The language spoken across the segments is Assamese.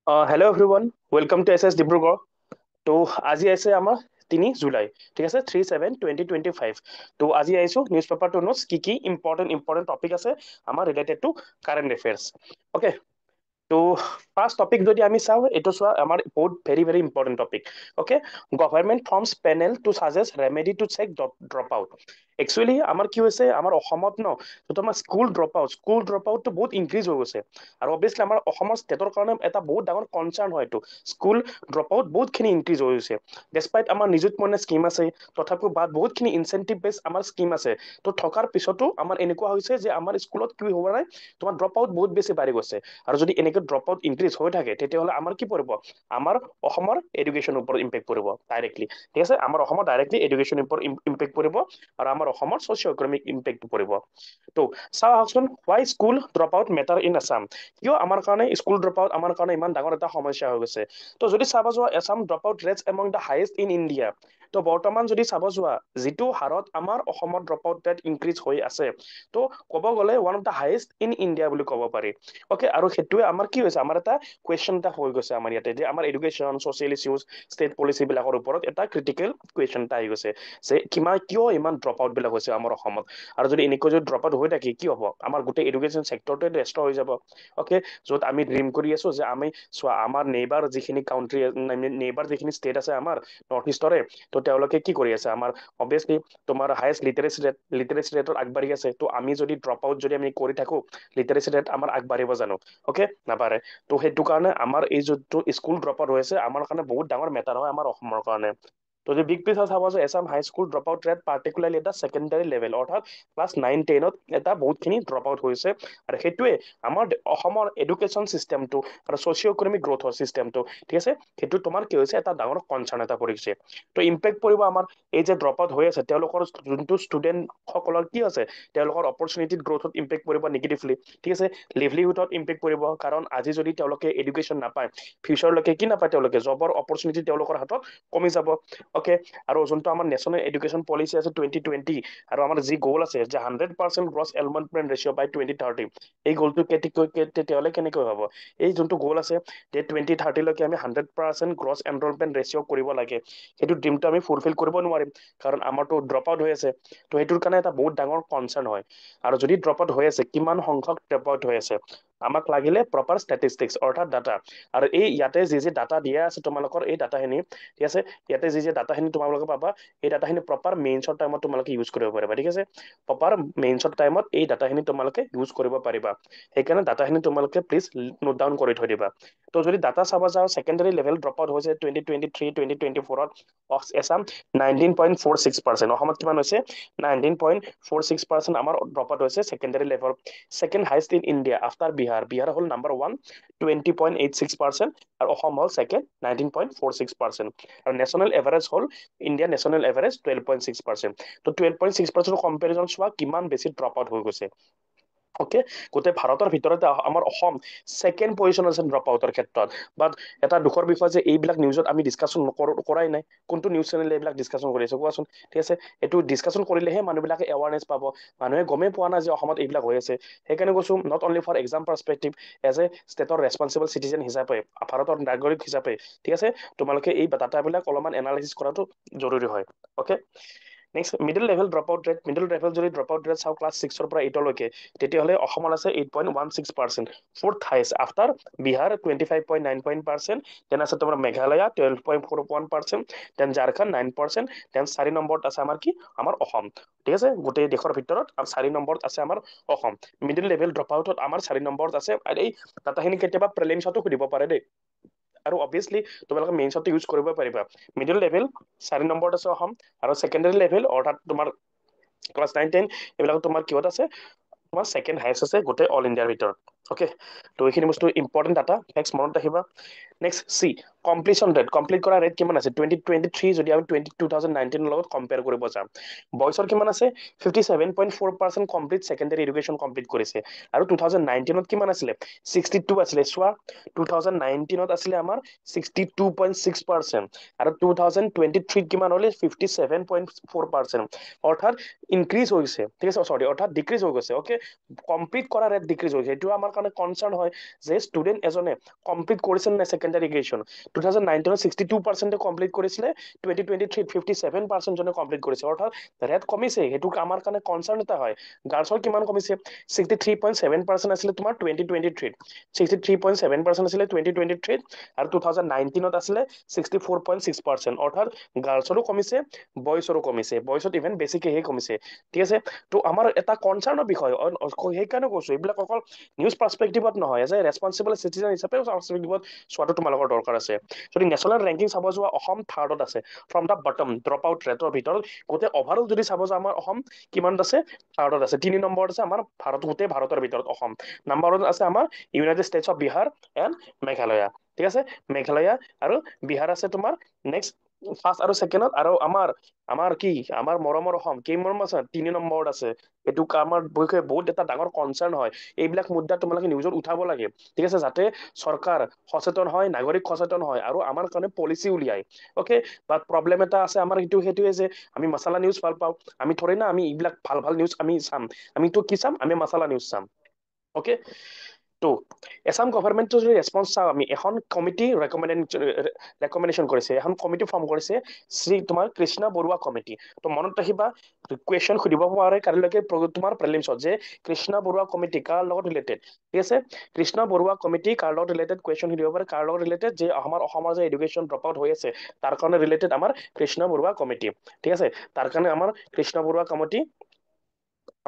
Hello' everyone welcome to S Dibrugarh তো আজি আছে আমাৰ 3 জুলাই ঠিক আছে 3/7/2025 তো আজি আহিছোঁ নিউজ পেপাৰটো নোটছ কি ইম্পৰ্টেণ্ট টপিক আছে আমাৰ related to current affairs okay তো ফাৰ্ষ্ট টপিক যদি আমি চাওঁ এইটো চোৱা আমাৰ বহুত very important topic okay government forms panel to suggest remedy to check drop out actually আমাৰ কি হৈছে আমাৰ অসমত ন তো আমাৰ স্কুল ড্ৰপ আউটটো বহুত ইনক্ৰিজ হৈ গৈছে আৰু অবভিয়াছলি আমাৰ অসমৰ ষ্টেটৰ কাৰণে এটা বহুত ডাঙৰ কনচাৰ্ণ হয় এইটো স্কুল ড্ৰপ আউট বহুতখিনি ইনক্ৰিজ হৈ গৈছে ডেছপাইট আমাৰ নিযুত মইনা স্কিম আছে তথাপিও বাদ বহুতখিনি ইনচেণ্টিভ বেছ আমাৰ স্কিম আছে তো থকাৰ পিছতো আমাৰ এনেকুৱা হৈছে যে আমাৰ স্কুলত কি হোৱা নাই তোমাৰ ড্ৰপ আউট বহুত বেছি বাঢ়ি গৈছে আৰু যদি এনেকৈ ড্ৰপ আউট ইনক্ৰিজ হৈ থাকে তেতিয়াহ'লে আমাৰ কি পৰিব আমাৰ অসমৰ এডুকেশ্যনৰ ওপৰত ইম্পেক্ট পৰিব ডাইৰেক্টলি ঠিক আছে আমাৰ অসমৰ ডাইৰেক্টলি এডুকেশ্যনৰ ওপৰত ইম্পেক্ট পৰিব আৰু আমাৰ অসমৰ ছ'চিঅ' ইকনমিক ইম্পেক্ট পৰিব তো চাওঁ আহকচোন why school drop out matter in Assam কিয় আমাৰ কাৰণে স্কুল ড্ৰপ আউট আমাৰ কাৰণে ইমান ডাঙৰ এটা সমস্যা হৈ গৈছে তো যদি চাব যোৱা Assam drop out rates among the highest in India তো বৰ্তমান যদি চাব যোৱা যিটো হাৰত আমাৰ অসমত ড্ৰপ আউট ৰেট ইনক্ৰিজ হৈ আছে তো ক'ব গ'লে one of the highest in India বুলি ক'ব পাৰি অ'কে আৰু সেইটোৱে আমাৰ কি হৈছে আমাৰ এটা কুৱেশ্যন এটা হৈ গৈছে আমাৰ ইয়াতে যে আমাৰ education social issues state policy বিলাকৰ ওপৰত এটা ক্ৰিটিকেল কুৱেশ্যন এটা আহি গৈছে যে কিয় ইমান ড্ৰপ আউট বিলাক হৈছে আমাৰ অসমত আৰু যদি এনেকৈ যদি ড্ৰপ আউট হৈ থাকে কি হ'ব আমাৰ গোটেই এডুকেশ্যন ছেক্টৰটোৱে ডেষ্ট্ৰ হৈ যাব অ'কে য'ত আমি ড্ৰিম কৰি আছো যে আমি চোৱা আমাৰ নেইবাৰ যিখিনি কাউণ্ট্ৰি নেইবাৰ যিখিনি ষ্টেট আছে আমাৰ নৰ্থ ইষ্টৰে তো তেওঁলোকে কি কৰি আছে আমাৰ অবভিয়াছলি তোমাৰ হায়েষ্ট লিটাৰেচি ৰেটত আগবাঢ়ি আছে তো আমি যদি ড্ৰপ আউট যদি আমি কৰি থাকো লিটাৰেচি ৰেট আমাৰ আগবাঢ়িব জানো অ'কে নাবাঢ়ে তো সেইটো কাৰণে আমাৰ এই যোনটো স্কুল ড্ৰপ আউট হৈ আছে আমাৰ কাৰণে বহুত ডাঙৰ মেটাৰ হয় আমাৰ অসমৰ কাৰণে তো যদি বিগ পিকচাৰ চাব যে Assam high school drop out rate particularly এটা ছেকেণ্ডাৰী লেভেল অৰ্থাৎ ক্লাছ 9-10ত এটা বহুতখিনি ড্ৰপ আউট হৈছে আৰু সেইটোৱে আমাৰ অসমৰ এডুকেশ্যন চিষ্টেমটো আৰু ছ'চিঅ' ইকনমিক গ্ৰথৰ চিষ্টেমটো ঠিক আছে সেইটো তোমাৰ কি হৈছে এটা ডাঙৰ কনচাৰ্ণ এটা পৰিছে তো ইম্পেক্ট পৰিব আমাৰ এই যে ড্ৰপ আউট হৈ আছে তেওঁলোকৰ যোনটো ষ্টুডেণ্ট সকলৰ কি আছে তেওঁলোকৰ অপৰচুনিটিত গ্ৰথত ইম্পেক্ট পৰিব নিগেটিভলি ঠিক আছে লিভলিহুডত ইম্পেক্ট পৰিব কাৰণ আজি যদি তেওঁলোকে এডুকেশ্যন নাপায় ফিউচাৰলৈকে কি নাপায় তেওঁলোকে জবৰ অপৰচুনিটি তেওঁলোকৰ হাতত কমি যাব অ'কে আৰু যোনটো আমাৰ নেশ্যনেল এডুকেশ্যন পলিচি আছে 2020 আৰু আমাৰ যি গ'ল আছে যে 100% গ্ৰছ এনৰলমেণ্ট ৰেচিঅ' বাই 2030 এই গ'লটো তেতিয়াহ'লে কেনেকৈ হ'ব এই যোনটো গ'ল আছে যে 2030লৈকে আমি 100% গ্ৰছ এনৰলমেণ্ট ৰেচিঅ' কৰিব লাগে সেইটো ড্ৰিমটো আমি ফুলফিল কৰিব নোৱাৰিম কাৰণ আমাৰতো ড্ৰপ আউট হৈ আছে তো সেইটোৰ কাৰণে এটা বহুত ডাঙৰ কনচাৰ্ণ হয় আৰু যদি ড্ৰপ আউট হৈ আছে কিমান সংখ্যক ড্ৰপ আউট হৈ আছে আমাক লাগিলে প্ৰপাৰ ষ্টেটিষ্টিক্স অৰ্থাৎ ডাটা আৰু এই ইয়াতে যি ডাটা দিয়া আছে তোমালোকৰ এই ডাটাখিনি ঠিক আছে ইয়াতে যি ডাটাখিনি তোমালোকে পাবা এই ডাটাখিনি প্ৰপাৰ মেইনছৰ টাইমত তোমালোকে ইউজ কৰিব পাৰিবা ঠিক আছে প্ৰপাৰ মেইনছৰ টাইমত এই ডাটাখিনি তোমালোকে ইউজ কৰিব পাৰিবা সেইকাৰণে ডাটাখিনি তোমালোকে প্লিজ নোট ডাউন কৰি থৈ দিবা তো যদি ডাটা চাব যাওঁ ছেকেণ্ডাৰী লেভেল ড্ৰপ আউট হৈছে 2023-2024ত এছাম 19.46% অসমত কিমান হৈছে 19.46% আমাৰ ড্ৰপ আউট হৈছে secondary level second highest in India after Bihar হ'ল নাম্বাৰ 1 20.86% আৰু অসম হ'ল ছেকেণ্ড 19.46% আৰু নেশ্যনেল এভাৰেজ হ'ল ইণ্ডিয়া নেশ্যনেল এভাৰেজ 12.6% তো 12.6% কম্পেৰিজন চোৱা কিমান বেছি ড্ৰপ আউট হৈ গৈছে অ'কে গোটেই ভাৰতৰ ভিতৰতে আমাৰ অসম ছেকেণ্ড পজিশ্যন আছে ড্ৰপ আউটৰ ক্ষেত্ৰত বাট এটা দুখৰ বিষয় যে এইবিলাক নিউজত আমি ডিছকাশ্যন কৰাই নাই কোনটো নিউজ চেনেলে এইবিলাক ডিছকাশ্যন কৰি আছে কোৱাচোন ঠিক আছে এইটো ডিছকাশ্যন কৰিলেহে মানুহবিলাকে এৱাৰনেছ পাব মানুহে গমেই পোৱা নাই যে অসমত এইবিলাক হৈ আছে সেইকাৰণে কৈছো not only for exam perspective as a ষ্টেটৰ ৰেছপনচিবল চিটিজেন হিচাপে ভাৰতৰ নাগৰিক হিচাপে ঠিক আছে তোমালোকে এই ডাটাবিলাক অলপমান এনালাইচিছ কৰাটো জৰুৰী হয় okay next middle level drop out rate middle level যদি ড্ৰপ আউট ৰেট চাওঁ ক্লাছ 6ৰ পৰা 8লৈকে তেতিয়াহ'লে অসমত আছে 8.16% fourth highest after Bihar 25.99% then আছে তোমাৰ মেঘালয়া 12.41% দেন ঝাৰখণ্ড 9% দেন 4 নম্বৰত আছে আমাৰ কি আমাৰ অসম ঠিক আছে গোটেই দেশৰ ভিতৰত আৰু 4 নম্বৰত আছে আমাৰ অসম মিডিল লেভেল ড্ৰপ আউটত আমাৰ 4 নম্বৰত আছে আৰু এই ডাটাখিনি কেতিয়াবা প্ৰিলিমছতো সুধিব পাৰে দেই আৰু অবভিয়াছলি তোমালোকে মেইনছতো ইউজ কৰিব পাৰিবা মিডিল লেভেল 4 নম্বৰত আছে অসম আৰু ছেকেণ্ডাৰী লেভেল অৰ্থাৎ তোমাৰ ক্লাছ 9-10 এইবিলাক তোমাৰ কিহত আছে তোমাৰ ছেকেণ্ড হাইষ্ট আছে গোটেই অল ইণ্ডিয়াৰ ভিতৰত অ'কে তো এইখিনি বস্তু ইম্পৰ্টেণ্ট ডাটা ফেক্টছ মনত ৰাখিবা next C completion rate, complete কৰা ৰেট কিমান আছে 2023 যদি আমি 2019 লগত কম্পেয়াৰ কৰিব যাম, বয়সৰ কিমান আছে 57.4% কমপ্লিট ছেকেণ্ডাৰী এডুকেশ্যন কমপ্লিট কৰিছে, আৰু 2019ত কিমান আছিলে 62 আছিলে। চোৱা 2019ত আছিলে আমাৰ 62.6%, আৰু 2023 কিমান হলে 57.4%, অৰ্থাৎ ইনক্ৰিজ হৈছে, ঠিক আছে, সৰি অৰ্থাৎ ডিক্ৰিজ হৈ গৈছে। অকে, কমপ্লিট কৰা ৰেট ডিক্ৰিজ হৈছে, এইটো আমাৰ কাৰণে কনচাৰ্ণ হয় যে ষ্টুডেণ্ট এজনে কমপ্লিট কৰিছে নে ছেকেণ্ডাৰী এডুকেশ্যন। 2019ত 62% কমপ্লিট কৰিছিলে, 2023 57% জনে কমপ্লিট কৰিছে, অৰ্থাৎ ৰেট কমিছে, সেইটো আমাৰ কাৰণে কনচাৰ্ণ এটা হয়। গাৰ্লছৰ কিমান কমিছে 63.7% আছিলে তোমাৰ 2023, 63.7% আছিলে 2023, আৰু 2019ত আছিলে 64.6%, অৰ্থাৎ গাৰ্লছৰো কমিছে বয়ছৰো কমিছে, বয়ছত ইভেন বেছিকেহে কমিছে, ঠিক আছে। তো আমাৰ এটা কনচাৰ্ণৰ বিষয়, সেইকাৰণে কৈছো এইবিলাক অকল নিউজ পাৰ্সপেক্টিভত নহয়, এজ এ ৰেছপনচিবল চিটিজেন হিচাপেও পাৰ্সপেক্টিভত চোৱাটো তোমালোকৰ দৰকাৰ আছে। যদি নেশ্যনেল ৰেংকিং চাব যোৱা অসম থাৰ্ডত আছে, from the bottom drop out ৰেটৰ ভিতৰত গোটেই অভাৰঅল যদি চাব যাওঁ আমাৰ অসম কিমানত আছে থাৰ্ডত আছে, 3 নম্বৰত আছে আমাৰ ভাৰত, গোটেই ভাৰতৰ ভিতৰত অসম। নাম্বাৰ 1 আছে আমাৰ United states of Bihar and Meghalaya, ঠিক আছে, মেঘালয়া আৰু বিহাৰ আছে তোমাৰ নেক্সট ফাৰ্ষ্ট আৰু ছেকেণ্ডত, আৰু আমাৰ আমাৰ কি আমাৰ মৰমৰ অসম কেই মৰম আছে 3 নম্বৰত আছে। এইটো আমাৰ বিষয়ে বহুত এটা ডাঙৰ কনচাৰ্ণ হয়, এইবিলাক মুদ্দা তোমালোকে নিউজত উঠাব লাগে, ঠিক আছে, যাতে চৰকাৰ সচেতন হয়, নাগৰিক সচেতন হয়, আৰু আমাৰ কাৰণে পলিচি উলিয়াই। অকে, বাট প্ৰব্লেম এটা আছে আমাৰ, সেইটোৱে যে আমি মাছালা নিউজ ভাল পাওঁ, আমি থৰে না আমি এইবিলাক ভাল ভাল নিউজ আমি চাম, আমিতো কি চাম, আমি মাছালা নিউজ চাম। অকে, তো এছাম গভৰ্ণমেণ্টৰ যদি ৰেছপন্স চাওঁ আমি, এখন কমিটি ৰেকমেণ্ডেশ্যন কৰিছে, এখন কমিটি ফৰ্ম কৰিছে শ্ৰী তোমাৰ কৃষ্ণা বৰুৱা কমিটি। তো মনত ৰাখিবা কুৱেশ্যন সুধিব পাৰে কালিলৈকে তোমাৰ প্ৰিলিমছত যে কৃষ্ণা বৰুৱা কমিটি কাৰ লগত ৰিলেটেড, ঠিক আছে, কৃষ্ণা বৰুৱা কমিটি কাৰ লগত ৰিলেটেড কুৱেশ্যন সুধিব পাৰে, কাৰ লগত ৰিলেটেড যে আমাৰ অসমৰ যে এডুকেশ্যন ড্ৰপ আউট হৈ আছে তাৰ কাৰণে ৰিলেটেড আমাৰ কৃষ্ণা বৰুৱা কমিটি, ঠিক আছে, তাৰ কাৰণে আমাৰ কৃষ্ণা বৰুৱা কমিটি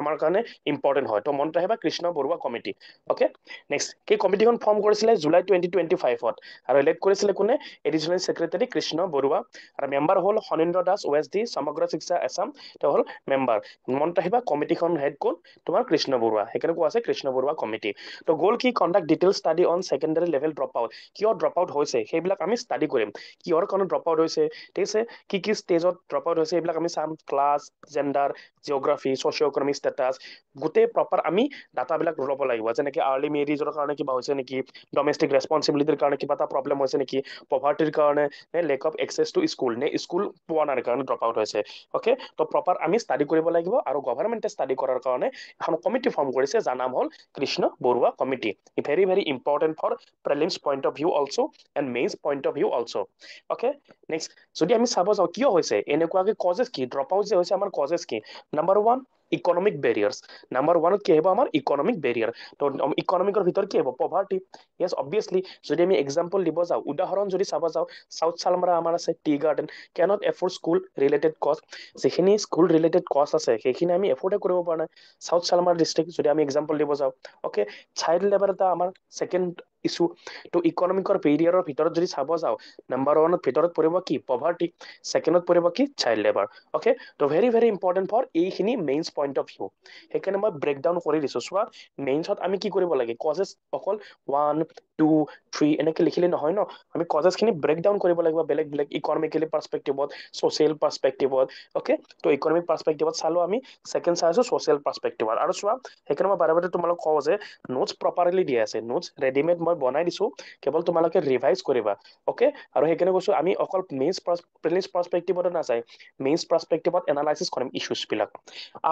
আমাৰ কাৰণে ইম্পৰ্টেণ্ট হয়। তো মনত ৰাখিবা Krishna Barua committee. Okay, next সেই কমিটিখন ফৰ্ম কৰিছিলে জুলাই 2025ত, আৰু ইলেক্ট কৰিছিলে কোনে এডিচনেল ছেক্ৰেটাৰী কৃষ্ণ বৰুৱা, আৰু মেম্বাৰ হ'ল শনীন্দ্ৰ দাস ওৱেছ ডি সমগ্ৰ শিক্ষা আছাম, তেওঁ হ'ল মেম্বাৰ। মনত ৰাখিবা কমিটিখন হেড কোন তোমাৰ কৃষ্ণ বৰুৱা, সেইকাৰণে কোৱা আছে কৃষ্ণ বৰুৱা কমিটি। তো গ'ল কি conduct detail study on secondary level drop out, কিয় ড্ৰপ আউট হৈছে সেইবিলাক আমি ষ্টাডি কৰিম, কিহৰ কাৰণে ড্ৰপ আউট হৈছে, ঠিক আছে, কি ষ্টেজত ড্ৰপ আউট হৈছে এইবিলাক আমি চাম, class, gender, geography, socio' economic status, গোটেই প্ৰপাৰ আমি ডাটাবিলাক ল'ব লাগিব, যেনেকে আৰ্লি মেৰিজৰ কাৰণে কিবা হৈছে নেকি, ডমেষ্টিক ৰেছপনচিবিলিটিৰ কাৰণে কিবা এটা প্ৰব্লেম হৈছে নেকি, পভাৰ্টিৰ কাৰণে, নে lack of access to school, নে স্কুল পোৱা নাই কাৰণে ড্ৰপ আউট হৈছে। অকে, তো প্ৰপাৰ আমি ষ্টাডি কৰিব লাগিব, আৰু গভৰ্ণমেণ্টে ষ্টাডি কৰাৰ কাৰণে এখন কমিটি ফৰ্ম কৰিছে যাৰ নাম হ'ল Krishna Barua committee. Very very important for prelims point of view also' and mains point of view also'. Okay, next যদি আমি চাব যাওঁ কিয় হৈছে এনেকুৱাকে, কজেছ কি ড্ৰপ আউট যে হৈছে আমাৰ কজেছ কি, নাম্বাৰ 1 ইকনমিক বেৰিয়াৰ্ছ, নাম্বাৰ 1 কি আহিব আমাৰ ইকনমিক বেৰিয়াৰ। তো ইকনমিকৰ ভিতৰত কি হ'ব পভাৰ্টি, য়েছ অবভিয়াছলি। যদি আমি এক্সাম্পল দিব যাওঁ, উদাহৰণ যদি চাব যাওঁ, চাউথ চালমাৰা আমাৰ আছে tea garden, cannot afford school related কষ্ট, যিখিনি স্কুল ৰিলেটেড কষ্ট আছে সেইখিনি আমি এফৰ্ডে কৰিব পৰা নাই চাউথ চালমাৰা ডিষ্ট্ৰিক্ট, যদি আমি এক্সাম্পল দিব যাওঁ। অকে, চাইল্ড লেবাৰ এটা আমাৰ ছেকেণ্ড ইছ্যু। তো ইকনমিকৰ বেৰিয়াৰৰ ভিতৰত যদি চাব যাওঁ, নাম্বাৰ 1ত ভিতৰত পৰিব কি পভাৰ্টি, ছেকেণ্ডত পৰিব কি চাইল্ড লেবাৰ। অকে, তো ভেৰি ভেৰি ইম্পৰ্টেণ্ট ফৰ এইখিনি মেইনছ পইণ্ট অফ ভিউ, সেইকাৰণে মই ব্ৰেকডাউন কৰি দিছো। চোৱা মেইনছত আমি কি কৰিব লাগে, কজেছ অকল 1 2 3 এনেকে লিখিলে নহয় ন, আমি কজেছ খিনি ব্ৰেকডাউন কৰিব লাগিব বেলেগ বেলেগ ইকনমিকেলি পাৰ্সপেক্টিভত, ছ'চিয়েল পাৰ্সপেক্টিভত। অকে, তো ইকনমিক পাৰ্সপেক্টিভত চালো আমি, ছেকেণ্ড চাই আছো ছ'চিয়েল পাৰ্সপেক্টিভত। আৰু চোৱা সেইকাৰণে মই বাৰে বাৰে তোমালোক কওঁ যে নোটছ প্ৰপাৰলি দিয়া আছে, নোটছ ৰেডিমেড মই বনাই দিছো, কেৱল তোমালোকে ৰিভাইজ কৰিবা। অকে, আৰু সেইকাৰণে কৈছো আমি অকল প্ৰিলিমছ পাৰ্সপেক্টিভতে নাচাই মেইনছ পাৰ্সপেক্টিভত এনালাইচিছ কৰিম ইছ্যুজ বিলাক।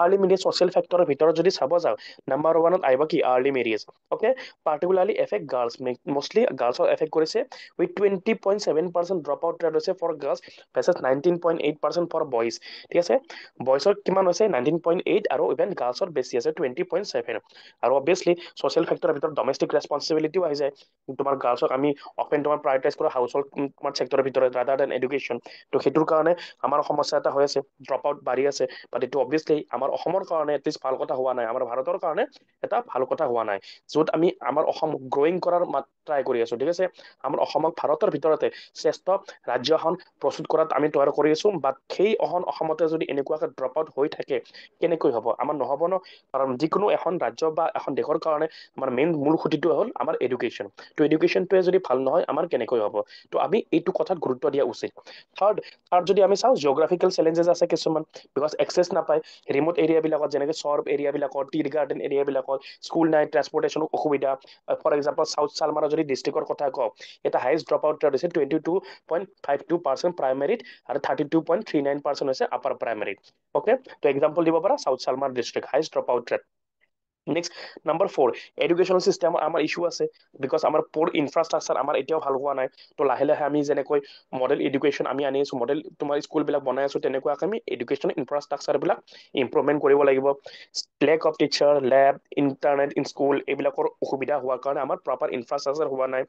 আৰ্লি মেৰিজ ছ'চিয়েল ফেক্টৰৰ ভিতৰত যদি চাব যাওঁ, নাম্বাৰ 1ত আহিব কি early marriage. Okay, particularly affect girls, mostly গাৰ্লছক এফেক্ট কৰিছে, উইথ 20.7% ড্ৰপ আউট ৰেট হৈছে for girls versus 19.8% for boys, ঠিক আছে। বইজৰ কিমান হৈছে 19.8, আৰু ইভেন গাৰ্লছৰ বেছি আছে 20.7। আৰু অবভিয়াছলি ছ'চিয়েল ফেক্টৰৰ ভিতৰত ডমেষ্টিক ৰেছপনচিবিলিটিও আহি যায়, তোমাৰ গাৰ্লছক আমি অপেন তোমাৰ প্ৰায়ৰিটাইজ কৰা হাউচ হোল্ড তোমাৰ ছেক্টৰৰ ভিতৰত ৰাদাৰ দেন এডুকেশ্যন। তো সেইটোৰ কাৰণে আমাৰ সমস্যা এটা হৈ আছে, ড্ৰপ আউট বাঢ়ি আছে, বাট এইটো অবভিয়াছলি আমাৰ অসমৰ কাৰণে এটলিষ্ট ভাল কথা হোৱা নাই, আমাৰ ভাৰতৰ কাৰণে এটা ভাল কথা হোৱা নাই, য'ত আমি আমাৰ অসম গ্ৰয়িং কৰাৰ ট্ৰাই কৰি আছো, ঠিক আছে। আমাৰ অসমক ভাৰতৰ ভিতৰতে শ্ৰেষ্ঠ ৰাজ্য এখন প্ৰস্তুত কৰাত আমি তৈয়াৰ কৰি আছো, বাট সেই অসমতে যদি এনেকুৱাকে ড্ৰপ আউট হৈ থাকে কেনেকৈ হ'ব? আমাৰ নহ'ব ন। কাৰণ যিকোনো এখন ৰাজ্য বা এখন দেশৰ কাৰণে আমাৰ মেইন মূল খুঁটিটো হ'ল আমাৰ এডুকেশ্যন। তো এডুকেশ্যনটোৱে যদি ভাল নহয় আমাৰ কেনেকৈ হ'ব? তো আমি এইটো কথাত গুৰুত্ব দিয়া উচিত। থাৰ্ড থাৰ্ড যদি আমি চাওঁ, জিঅ'গ্ৰাফিকেল চেলেঞ্জেছ আছে কিছুমান, বিকজ এক্সেছ নাপায় ৰিম'ট এৰিয়াবিলাকত, যেনেকৈ চৰ এৰিয়াবিলাকত, টি গাৰ্ডেন এৰিয়াবিলাকত স্কুল নাই, ট্ৰান্সপৰ্টেশ্যনৰ অসুবিধা। ফৰ এক্সাম্পল চাউথ চালমাৰা যদি ডিষ্ট্ৰিক্টৰ কথা কওঁ, এটা হাইষ্ট ড্ৰপ আউট ৰেট হৈছে 22.52% প্ৰাইমেৰীত আৰু 32.39% হৈছে আপাৰ প্ৰাইমেৰীত। অ'কে, তো এক্সাম্পল দিব পাৰা south Salmara district highest drop out rate. Next number 4, educational system আমাৰ ইছ্যু আছে, বিকজ আমাৰ প'ৰ ইনফ্ৰাষ্ট্ৰাকচাৰ আমাৰ এতিয়াও ভাল হোৱা নাই। তো লাহে লাহে আমি যেনেকৈ মডেল এডুকেশ্যন আমি আনি আছো, মডেল তোমাৰ স্কুলবিলাক বনাই আছো, তেনেকুৱাকৈ আমি এডুকেশ্যন ইনফ্ৰাষ্ট্ৰাকচাৰবিলাক ইম্প্ৰুভমেণ্ট কৰিব লাগিব। Lake of teacher, lab, internet in school এইবিলাকৰ অসুবিধা হোৱাৰ কাৰণে আমাৰ প্ৰপাৰ ইনফ্ৰাষ্ট্ৰাকচাৰ হোৱা নাই।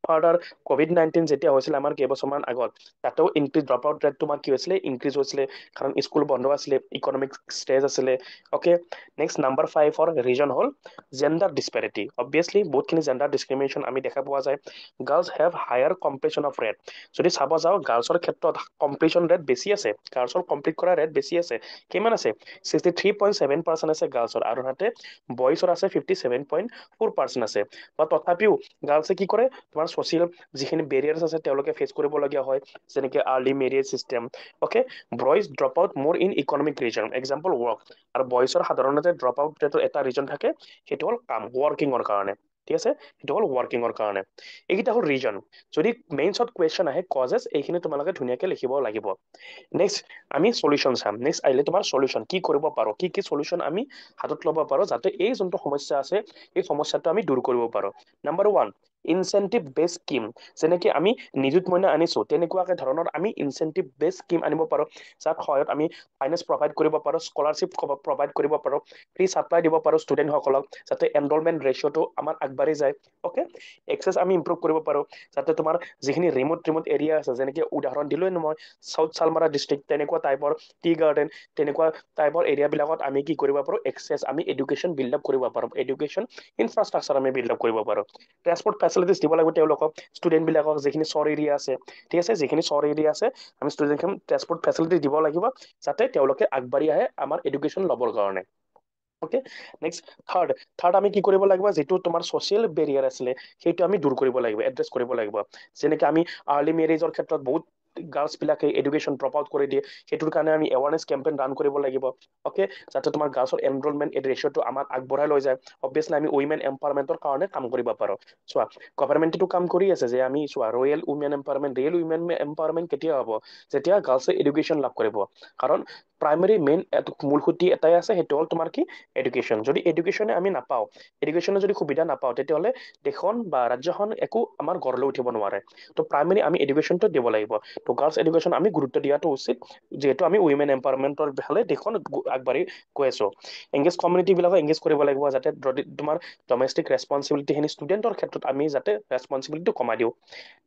ফাৰ্ডাৰ COVID-19 যেতিয়া হৈছিলে আমাৰ কেইবছৰমান আগত, তাতেও ইনক্ৰিজ ড্ৰপ আউট ৰেট তোমাৰ কি হৈছিলে, ইনক্ৰিজ হৈছিলে, কাৰণ স্কুল বন্ধ আছিলে, ইকনমিক ষ্টেজ আছিলে। অ'কে, নেক্সট নাম্বাৰ 5ৰ ৰিজন হ'ল জেণ্ডাৰ ডিছপেৰিটি। অবভিয়াছলি বহুতখিনি জেণ্ডাৰ ডিছক্ৰিমিনেশ্যন আমি দেখা পোৱা যায়। Girls have higher competition of rate. যদি চাব যাওঁ গাৰ্লছৰ ক্ষেত্ৰত কম্পিটিশ্যন ৰেট বেছি আছে, গাৰ্লছৰ কমপ্লিট কৰা ৰেট বেছি আছে। কিমান আছে? 63.7% আছে গাৰ্লছৰ, আৰু তাতে বইজৰ আছে 57.4% আছে। বা তথাপিও গাৰ্লছে কি কৰে, তোমাৰ ছ'চিয়েল যিখিনি বেৰিয়াৰ্ছ আছে তেওঁলোকে ফেচ কৰিবলগীয়া হয়, যেনেকে early marriage system. Okay, boys drop out more in economic reason, example work. আৰু বইজৰ সাধাৰণতে ড্ৰপ আউট ৰেটৰ এটা ৰিজন থাকে, সেইটো হ'ল কাম, ৱৰ্কিঙৰ কাৰণে। ঠিক আছে, সেইটো হ'ল ৱৰ্কিঙৰ কাৰণে। এইকেইটা হ'ল ৰিজন। যদি মেইনছত কুৱেশ্যন আহে কজেছ, এইখিনি তোমালোকে ধুনীয়াকৈ লিখিব লাগিব। নেক্সট আমি সলিউশ্যন চাম। নেক্সট আহিলে তোমাৰ সলিউশ্যন, কি কৰিব পাৰো, কি কি সলিউশ্যন আমি হাতত ল'ব পাৰো যাতে এই যোনটো সমস্যা আছে এই সমস্যাটো আমি দূৰ কৰিব পাৰো। নাম্বাৰ 1, ইনচেন্টিভ বেছ স্কিম। যেনেকে আমি নিযুত মইনা আনিছো, তেনেকুৱাকে ধৰণৰ আমি ইনচেন্টিভ বেছ স্কিম আনিব পাৰো, যাৰ সহায়ত আমি ফাইনেন্স প্ৰভাইড কৰিব পাৰো, স্কলাৰশ্বিপ প্ৰভাইড কৰিব পাৰো, ফ্ৰী ছাপ্লাই দিব পাৰো ষ্টুডেণ্টসকলক, যাতে এনৰলমেণ্ট ৰেচিঅ'টো আমাৰ আগবাঢ়ি যায়। অ'কে, এক্সেছ আমি ইম্প্ৰুভ কৰিব পাৰো, যাতে তোমাৰ যিখিনি ৰিম'ট এৰিয়া আছে, যেনেকে উদাহৰণ দিলোৱে মই চাউথ চালমাৰা ডিষ্ট্ৰিক্ট, তেনেকুৱা টাইপৰ টি গাৰ্ডেন, তেনেকুৱা টাইপৰ এৰিয়াবিলাকত আমি কি কৰিব পাৰো, এক্সেছ আমি এডুকেশ্যন বিল্ড আপ কৰিব পাৰো, এডুকেশ্যন ইনফ্ৰাষ্ট্ৰাকচাৰ আমি বিল্ড আপ কৰিব পাৰো। ট্ৰান্সপৰ্ট ফেচিলিটিছ দিব লাগিব তেওঁলোকক, ষ্টুডেণ্টবিলাকক, যিখিনি চৰ এৰিয়া আছে, ঠিক আছে, যিখিনি চৰ এৰিয়া আছে আমি ষ্টুডেণ্টখিনি ট্ৰান্সপৰ্ট ফেচিলিটি দিব লাগিব, যাতে তেওঁলোকে আগবাঢ়ি আহে আমাৰ এডুকেশ্যন ল'বৰ কাৰণে। অ'কে, নেক্সট থাৰ্ড আমি কি কৰিব লাগিব, যিটো তোমাৰ ছ'চিয়েল বেৰিয়াৰ আছিলে সেইটো আমি দূৰ কৰিব লাগিব, এড্ৰেছ কৰিব লাগিব। যেনেকে আমি আৰ্লি মেৰেজৰ ক্ষেত্ৰত বহুত গাৰ্লছ বিলাকে এডুকেশ্যন ড্ৰপ আউট কৰি দিয়ে, সেইটোৰ কাৰণে আমি এৱাৰনেছ কেম্পেইন ৰান কৰিব লাগিব। অ'কে, যাতে তোমাৰ গাৰ্লছৰ এনৰলমেণ্ট ৰেচিঅ'টো আমাক আগবঢ়াই লৈ যায়। অবভিয়াছলি আমি উইমেন এম্পাৱাৰমেণ্টৰ কাৰণে কাম কৰিব পাৰো। চোৱা, গভৰ্ণমেণ্টেটো কাম কৰি আছে যে আমি চোৱা ৰিয়েল উইমেন এম্পাৱাৰমেণ্ট কেতিয়া হ'ব, যেতিয়া গাৰ্লছে এডুকেশ্যন লাভ কৰিব। কাৰণ প্ৰাইমেৰী মেইন মূল সুঁতি এটাই আছে, সেইটো হ'ল তোমাৰ কি, এডুকেশ্যন। যদি এডুকেশ্যনে আমি নাপাওঁ, এডুকেশ্যনৰ যদি সুবিধা নাপাওঁ, তেতিয়াহ'লে দেশখন বা ৰাজ্যখন একো আমাৰ গঢ়লৈ উঠিব নোৱাৰে। তো প্ৰাইমেৰী আমি এডুকেশ্যনটো দিব লাগিব। তো গাৰ্লছ এডুকেশ্যন আমি গুৰুত্ব দিয়াটো উচিত, যিহেতু আমি উইমেন এম্পাৱাৰমেণ্টৰ ফালে দেশখন আগবাঢ়ি গৈ আছো। এংগেজ কমিউনিটিবিলাকক এংগেজ কৰিব লাগিব, যাতে তোমাৰ ডমেষ্টিক ৰেছপনচিবিলিটিখিনি ষ্টুডেণ্টৰ ক্ষেত্ৰত আমি যাতে ৰেছপনচিবিলিটিটো কমাই দিওঁ।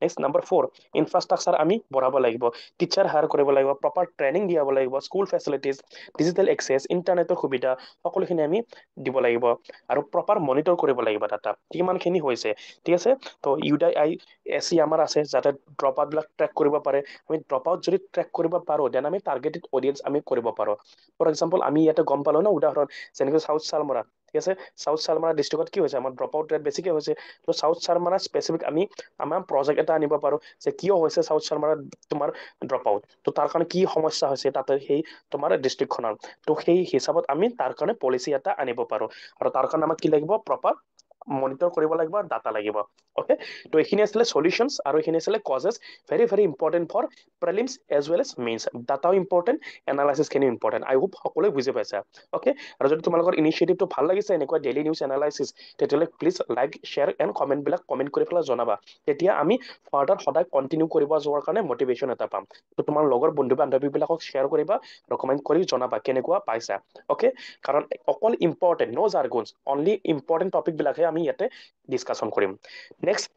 নেক্সট নাম্বাৰ 4, ইনফ্ৰাষ্ট্ৰাকচাৰ আমি বঢ়াব লাগিব, টিচাৰ হায়াৰ কৰিব লাগিব, প্ৰপাৰ ট্ৰেইনিং দিয়াব লাগিব, স্কুল ফেচিলিটিজ, ডিজিটেল এক্সেছ, ইণ্টাৰনেটৰ সুবিধা সকলোখিনি আমি দিব লাগিব, আৰু প্ৰপাৰ মনিটৰ কৰিব লাগিব ডাটা কিমানখিনি হৈছে। ঠিক আছে, তো UDI আমাৰ আছে, যাতে ড্ৰপ আউটবিলাক ট্ৰেক কৰিব পাৰে। আমি ড্ৰপ আউট যদি ট্ৰেক কৰিব পাৰো, দেন আমি টাৰ্গেটেড অডিয়েন্স আমি কৰিব পাৰো। ফৰ এক্সাম্পল আমি ইয়াতে গম পালো ন উদাহৰণ, যেনেকৈ চাউথ চালমাৰা, ঠিক আছে, চাউথ চালমাৰা ডিষ্ট্ৰিক্টত কি হৈছে, আমাৰ ড্ৰপ আউট ৰেট বেছিকৈ হৈছে। তো চাউথ চালমাৰা স্পেচিফিক আমি আমাৰ প্ৰজেক্ট এটা আনিব পাৰো, যে কিয় হৈছে চাউথ চালমাৰাত তোমাৰ ড্ৰপ আউট, তো তাৰ কাৰণে কি সমস্যা হৈছে তাতে সেই তোমাৰ ডিষ্ট্ৰিক্টখনৰ। তো সেই হিচাপত আমি তাৰ কাৰণে পলিচি এটা আনিব পাৰো, আৰু তাৰ কাৰণে আমাক কি লাগিব, প্ৰপাৰ মনিটৰ কৰিব লাগিব, ডাটা লাগিব। অ'কে, তো এইখিনি আছিলে সলিউশ্যনছ, আৰু এইখিনি আছিলে causes. Very very important for prelims as well as mains. ডাটাও ইম্পৰ্টেণ্ট, এনালাইচিছখিনি ইম্পৰ্টেণ্ট। আই হোপ সকলোৱে বুজি পাইছা। অ'কে, আৰু যদি তোমালোকৰ ইনিচিয়েটিভটো ভাল লাগিছে এনেকুৱা ডেইলি নিউজ এনালাইচিছ, তেতিয়াহ'লে প্লিজ লাইক, শ্বেয়াৰ এণ্ড কমেণ্টবিলাক কমেণ্ট কৰি পেলাই জনাবা। তেতিয়া আমি ফাৰ্ডাৰ সদায় কণ্টিনিউ কৰিব যোৱাৰ কাৰণে মটিভেশ্যন এটা পাম। তো তোমাৰ লগৰ বন্ধু বান্ধৱীবিলাকক শ্বেয়াৰ কৰিবা, ৰেকমেণ্ড কৰি জনাবা কেনেকুৱা পাইছা। অ'কে, কাৰণ অকল ইম্পৰ্টেণ্ট, ন' জাৰ্গনছ, অনলি ইম্পৰ্টেণ্ট টপিকবিলাকহে আমি ইয়াতে ডিছকাশ্যন কৰিম। নেক্সট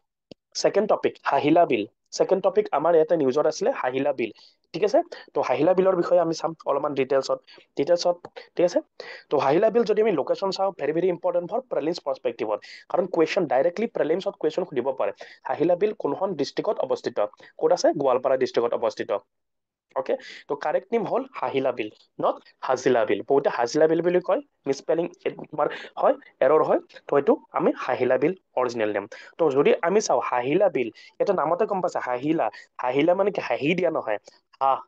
ছেকেণ্ড টপিক, হাহিলা বিল। সেকেন্ড টপিক আমাৰ ইয়াতে নিউজত আছিলে হাহিলা বিল, ঠিক আছে। তো হাহিলা বিলৰ বিষয়ে আমি চাম অলপমান ডিটেইলছত, ঠিক আছে। তো হাহিলা বিল যদি আমি লোকেশ্যন চাওঁ, very very important for prelims পাৰ্সপেক্টিভত, কাৰণ কুৱেশ্যন ডাইৰেক্টলি প্ৰিলিমছত কুৱেশ্যন সুধিব পাৰে। হাহিলা বিল কোনখন ডিষ্ট্ৰিক্টত অৱস্থিত? ক'ত আছে? গোৱালপাৰা ডিষ্ট্ৰিক্টত অৱস্থিত। ওকে, তো কাৰেক্ট নেম হ'ল হাহিলা বিল, নট হাজিলা বিল। বহুতে হাজিলা বিল বুলি কয়, মিছস্পেলিং তোমাৰ হয়, এৰৰ হয়। তো এইটো আমি হাহিলা বিল অৰিজিনেল নেম। তো যদি আমি চাওঁ হাহিলা বিল, এটা নামতে গম পাইছা হাহিলা, হাহিলা মানে কি? হাঁহি দিয়া নহয়, হাঁহ,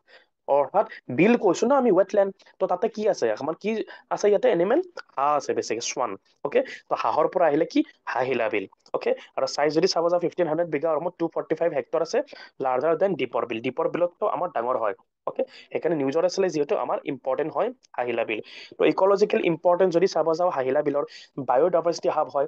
অৰ্থাৎ বিল কৈছো না আমি ৱেটলেণ্ড। তো তাতে কি আছে? আমাৰ কি আছে ইয়াতে? এনিমেল হাঁহ আছে, বেছিকে সোৱান। ওকে, তো হাঁহৰ পৰা আহিলে কি? হাহিলা বিল। ওকে, আৰু চাইজ যদি চাব যাওঁ 1500 বিঘা, অলমোষ্ট 245 হেক্টৰ আছে, লাৰ্জাৰ দেন দীপৰ বিল। দীপৰ বিলততো আমাৰ ডাঙৰ হয়। ওকে, সেইকাৰণে নিউজত আছিলে যিহেতু আমাৰ ইম্পৰ্টেণ্ট হয় হাহিলা বিল। তো ইকলজিকেল ইম্পৰ্টেণ্ট যদি চাব যাওঁ হাহিলা বিলৰ, বায়'ডাইভাৰ্চিটি হাব হয়,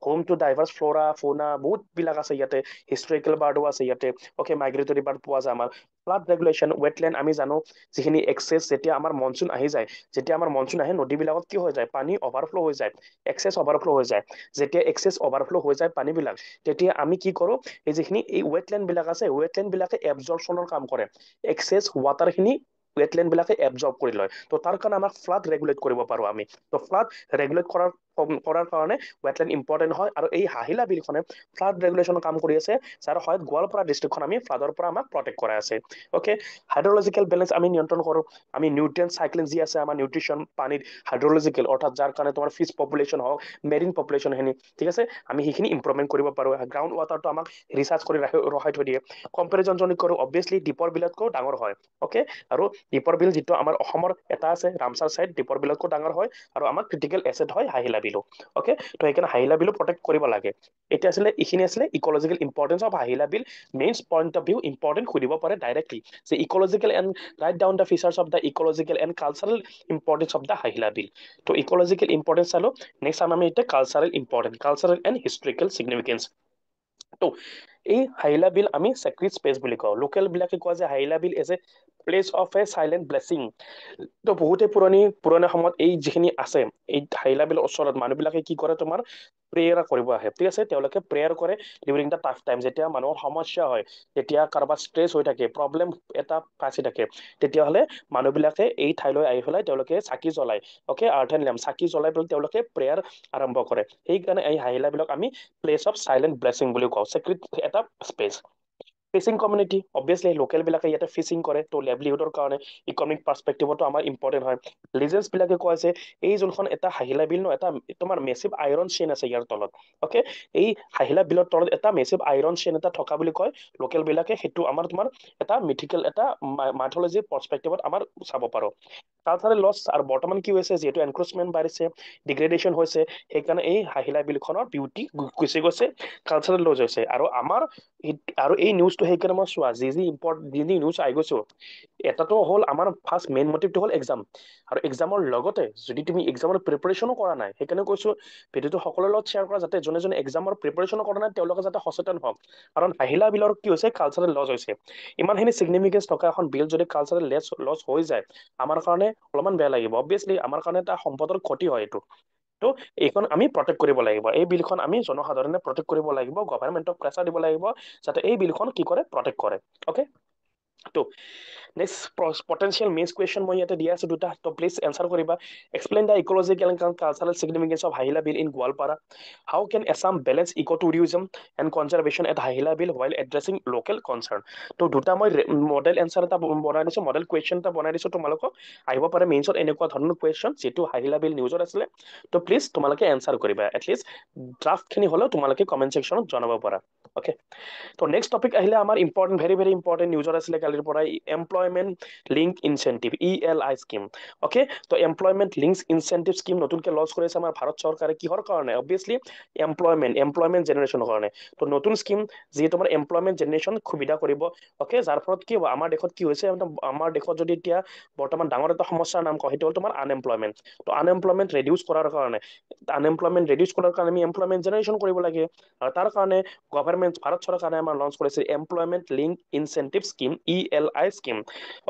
হোম টু ডাইভাৰ্ছ ফ্ল'ৰা ফৌনা, বহুত বিলাক আছে ইয়াতে, হিষ্টৰিকেল বাৰ্ডো আছে ইয়াতে। ওকে, মাইগ্ৰেটৰী বাৰ্ড পোৱা যায় আমাৰ। ফ্লাড ৰেগুলেশ্যন, ৱেটলেণ্ড আমি জানো যিখিনি এক্সেছ, যেতিয়া আমাৰ মনচুন আহি যায়, যেতিয়া আমাৰ মনচুন আহে নদীবিলাকত কি হৈ যায়? পানী অভাৰফ্ল' হৈ যায়, এক্সেছ অভাৰফ্ল' হৈ যায়। যেতিয়া এক্সেছ অভাৰফ্ল' হৈ যায় পানীবিলাক, তেতিয়া আমি কি কৰো? এই যিখিনি এই ৱেটলেণ্ড বিলাক আছে, ৱেটলেণ্ড বিলাকে এবজৰ্পশ্যনৰ কাম কৰে। এক্সেছ ৱাটাৰ খিনি ৱেটলেণ্ড বিলাকে এবজৰ্ব কৰি লয়। তো তাৰ কাৰণে আমাক ফ্লাড ৰেগুলেট কৰিব পাৰো আমি। তো ফ্লাড ৰেগুলেট কৰাৰ কাৰণে ৱেটলেণ্ড ইম্পৰ্টেণ্ট হয়। আৰু এই হাহিলা বিলখনে ফ্লাড ৰেগুলেশ্যনৰ কাম কৰি আছে, যাৰ সহায়ত গোৱালপাৰা ডিষ্ট্ৰিক্টখন আমি ফ্লাডৰ পৰা আমাক প্ৰটেক্ট কৰাই আছে। ওকে, হাইড্ৰলজিকেল বেলেঞ্চ আমি নিয়ন্ত্ৰণ কৰো। আমি নিউট্ৰিয়েণ্ট চাইক্লিং যি আছে আমাৰ নিউট্ৰিশ্যন পানীত, হাইড্ৰলজিকেল অৰ্থাৎ যাৰ কাৰণে তোমাৰ ফিছ পপুলেশ্যন হওক, মেৰিন পপুলেশ্যনখিনি, ঠিক আছে, আমি সেইখিনি ইম্প্ৰুভমেণ্ট কৰিব পাৰো। গ্ৰাউণ্ড ৱাটাৰটো আমাক ৰিচাৰ্জ কৰি ৰখাই থৈ দিয়ে। কম্পেৰিজন যদি কৰো, অবভিয়াছলি দ্বীপৰ বিলতকৈও ডাঙৰ হয়। ওকে, আৰু দ্বীপৰ বিল যিটো আমাৰ অসমৰ এটা আছে ৰামচাৰ চাইড, দ্বীপৰ বিলতকৈ ডাঙৰ হয়, আৰু আমাৰ ক্ৰিটিকেল এছেট হয় হাহিলা বিলো। ওকে, তো সেইকাৰণে হাহিলা বিলো প্ৰটেক্ট কৰিব লাগে। এতিয়া আছিলে এইখিনি আছিলে ecological importance of Hahila Beel. Mains point of view important সুধিব পাৰে ডাইৰেক্টলি, যে ecological and write down the features of the ecological and cultural importance of the Hahila Beel. তো ইকলজিকেল ইম্পৰ্টেন্স চালো। নেক্সট আমি এতিয়া cultural importance, cultural and historical significance. তো এই হাহিলা বিল আমি চেক্ৰিট স্পেচ বুলি কওঁ। লোকেল বিলাকে কয় যে Hahila Beel as a place of a silent blessing. তো বহুতে পুৰণি সময়ত এই যিখিনি আছে, এই হাহিলা বিলৰ ওচৰত মানুহবিলাকে কি কৰে? তোমাৰ প্ৰেয়াৰ কৰিব আহে, ঠিক আছে। তেওঁলোকে প্ৰেয়াৰ কৰে ডিউৰিং দ্য টাফ টাইম, যেতিয়া মানুহৰ সমস্যা হয়, যেতিয়া কাৰোবাৰ ষ্ট্ৰেছ হৈ থাকে, প্ৰব্লেম এটা ফাঁচি থাকে, তেতিয়াহ'লে মানুহবিলাকে এই ঠাইলৈ আহি পেলাই তেওঁলোকে চাকি জ্বলায়। ওকে, আৰ্থ এণ্ড লেম্প চাকি জ্বলাই পেলাই তেওঁলোকে প্ৰেয়াৰ আৰম্ভ কৰে। সেইকাৰণে এই হাহিলা বিলক আমি প্লেচ অফ চাইলেণ্ট ব্লেছিং বুলি কওঁ, চেক্ৰিট এটা space. Fishing community, obviously local বিলাকে ইয়াতে ফিচিং কৰে। তো লেভলিহুডৰ কাৰণে ইকনমিক পাৰ্সপেক্টিভতো আমাৰ ইম্পৰ্টেণ্ট হয়। লিজেন্স বিলাকে কয় যে এই যোনখন এটা হাহিলা বিল ন, এটা তোমাৰ মেচিভ আইৰন চেইন আছে ইয়াৰ তলত। ওকে, এই হাহিলা বিলৰ তলত এটা মেচিভ আইৰন চেইন এটা থকা বুলি কয় লোকেল বিলাকে। সেইটো আমাৰ তোমাৰ এটা মিথিকেল এটা মাইথলজি পাৰ্সপেক্টিভত আমাৰ চাব পাৰো। কালচাৰেল লছ, আৰু বৰ্তমান কি হৈছে? যিহেতু এনক্ৰোচমেণ্ট বাঢ়িছে, ডিগ্ৰেডেশ্যন হৈছে, সেইকাৰণে এই হাহিলা বিলখনৰ বিউটি গুচি গৈছে, কালচাৰেল লছ হৈছে। আৰু এই নিউজটো সেইকাৰণে মই চোৱা, যি নিউজ আহি গৈছো, এটাতো হ'ল আমাৰ ফাৰ্ষ্ট মেইন মটিভটো হ'ল এক্সাম। আৰু এক্সামৰ লগতে যদি তুমি এক্সামৰ প্ৰিপাৰেশ্যনো কৰা নাই, সেইকাৰণে কৈছো ভিডিঅ'টো সকলোৰে লগত শ্বেয়াৰ কৰা, যাতে যোনে যোনে এক্সামৰ প্ৰিপাৰেশ্যনো কৰা নাই তেওঁলোকে যাতে সচেতন হওক। কাৰণ হাহিলা বিলৰ কি হৈছে? কালচাৰেল লছ হৈছে। ইমানখিনি চিগনিফিকেন্স থকা এখন বিল যদি কালচাৰেল লছ হৈ যায়, আমাৰ কাৰণে অলপমান বেয়া লাগিব। অবভিয়াছলি আমাৰ কাৰণে এটা সম্পদৰ ক্ষতি হয় এইটো। তো এইখন আমি প্ৰটেক্ট কৰিব লাগিব। এই বিলখন আমি জনসাধাৰণে প্ৰটেক্ট কৰিব লাগিব, গভৰ্ণমেণ্টক প্ৰেছাৰ দিব লাগিব, যাতে এই বিলখন কি কৰে? প্ৰটেক্ট কৰে। ওকে, তো নেক্সট পটেনচিয়েল মেইনছ কুৱেশ্যন মই ইয়াতে দিয়া আছো দুটা, তো প্লিজ এনচাৰ কৰিবা। Explain the ecological and cultural significance of Hahila Beel in Goalpara. How can Assam balance eco' tourism and conservation at Hahila Beel while addressing local concern. তো দুটা মই মডেল এনচাৰ এটা বনাই দিছো, মডেল কুৱেশ্যন এটা বনাই দিছো তোমালোকক। আহিব পাৰে মেইনছত এনেকুৱা ধৰণৰ কুৱেশ্যন, যিটো হাহিলা বিল নিউজত আছিলে। তো প্লিজ তোমালোকে এনচাৰ কৰিবা। এটলিষ্ট ড্ৰাফ্টখিনি হ'লেও তোমালোকে কমেণ্ট ছেকশ্যনত জনাব পাৰা। ওকে, তো নেক্সট টপিক আহিলে আমাৰ ইম্পৰ্টেণ্ট, ভেৰি ভেৰি ইম্পৰ্টেণ্ট নিউজত আছিলে কালিৰ পৰা, employment link incentive, ELI scheme. Okay, তো এমপ্লয়মেণ্ট লিংক ইনচেন্টিভ স্কিম নতুনকৈ লঞ্চ কৰিছে আমাৰ ভাৰত চৰকাৰে। কিহৰ কাৰণে? অবভিয়াছলি এমপ্লয়মেণ্ট জেনেৰেশ্যনৰ কাৰণে। তো নতুন স্কিম, যিয়ে তোমাৰ এমপ্লয়মেণ্ট জেনেৰেশ্যন সুবিধা কৰিব। ওকে, যাৰ ফলত কি হ'ব? আমাৰ দেশত কি হৈছে? আমাৰ দেশত যদি এতিয়া বৰ্তমান ডাঙৰ এটা সমস্যাৰ নাম কওঁ, সেইটো হ'ল তোমাৰ আনএমপ্লয়মেণ্ট। তো আনএমপ্লয়মেণ্ট ৰিডিউচ কৰাৰ কাৰণে আমি এমপ্লয়মেণ্ট জেনেৰেশ্যন কৰিব লাগে। আৰু তাৰ কাৰণে ভাৰত চৰকাৰে আমাৰ লঞ্চ কৰিছে employment link incentive scheme, ELI scheme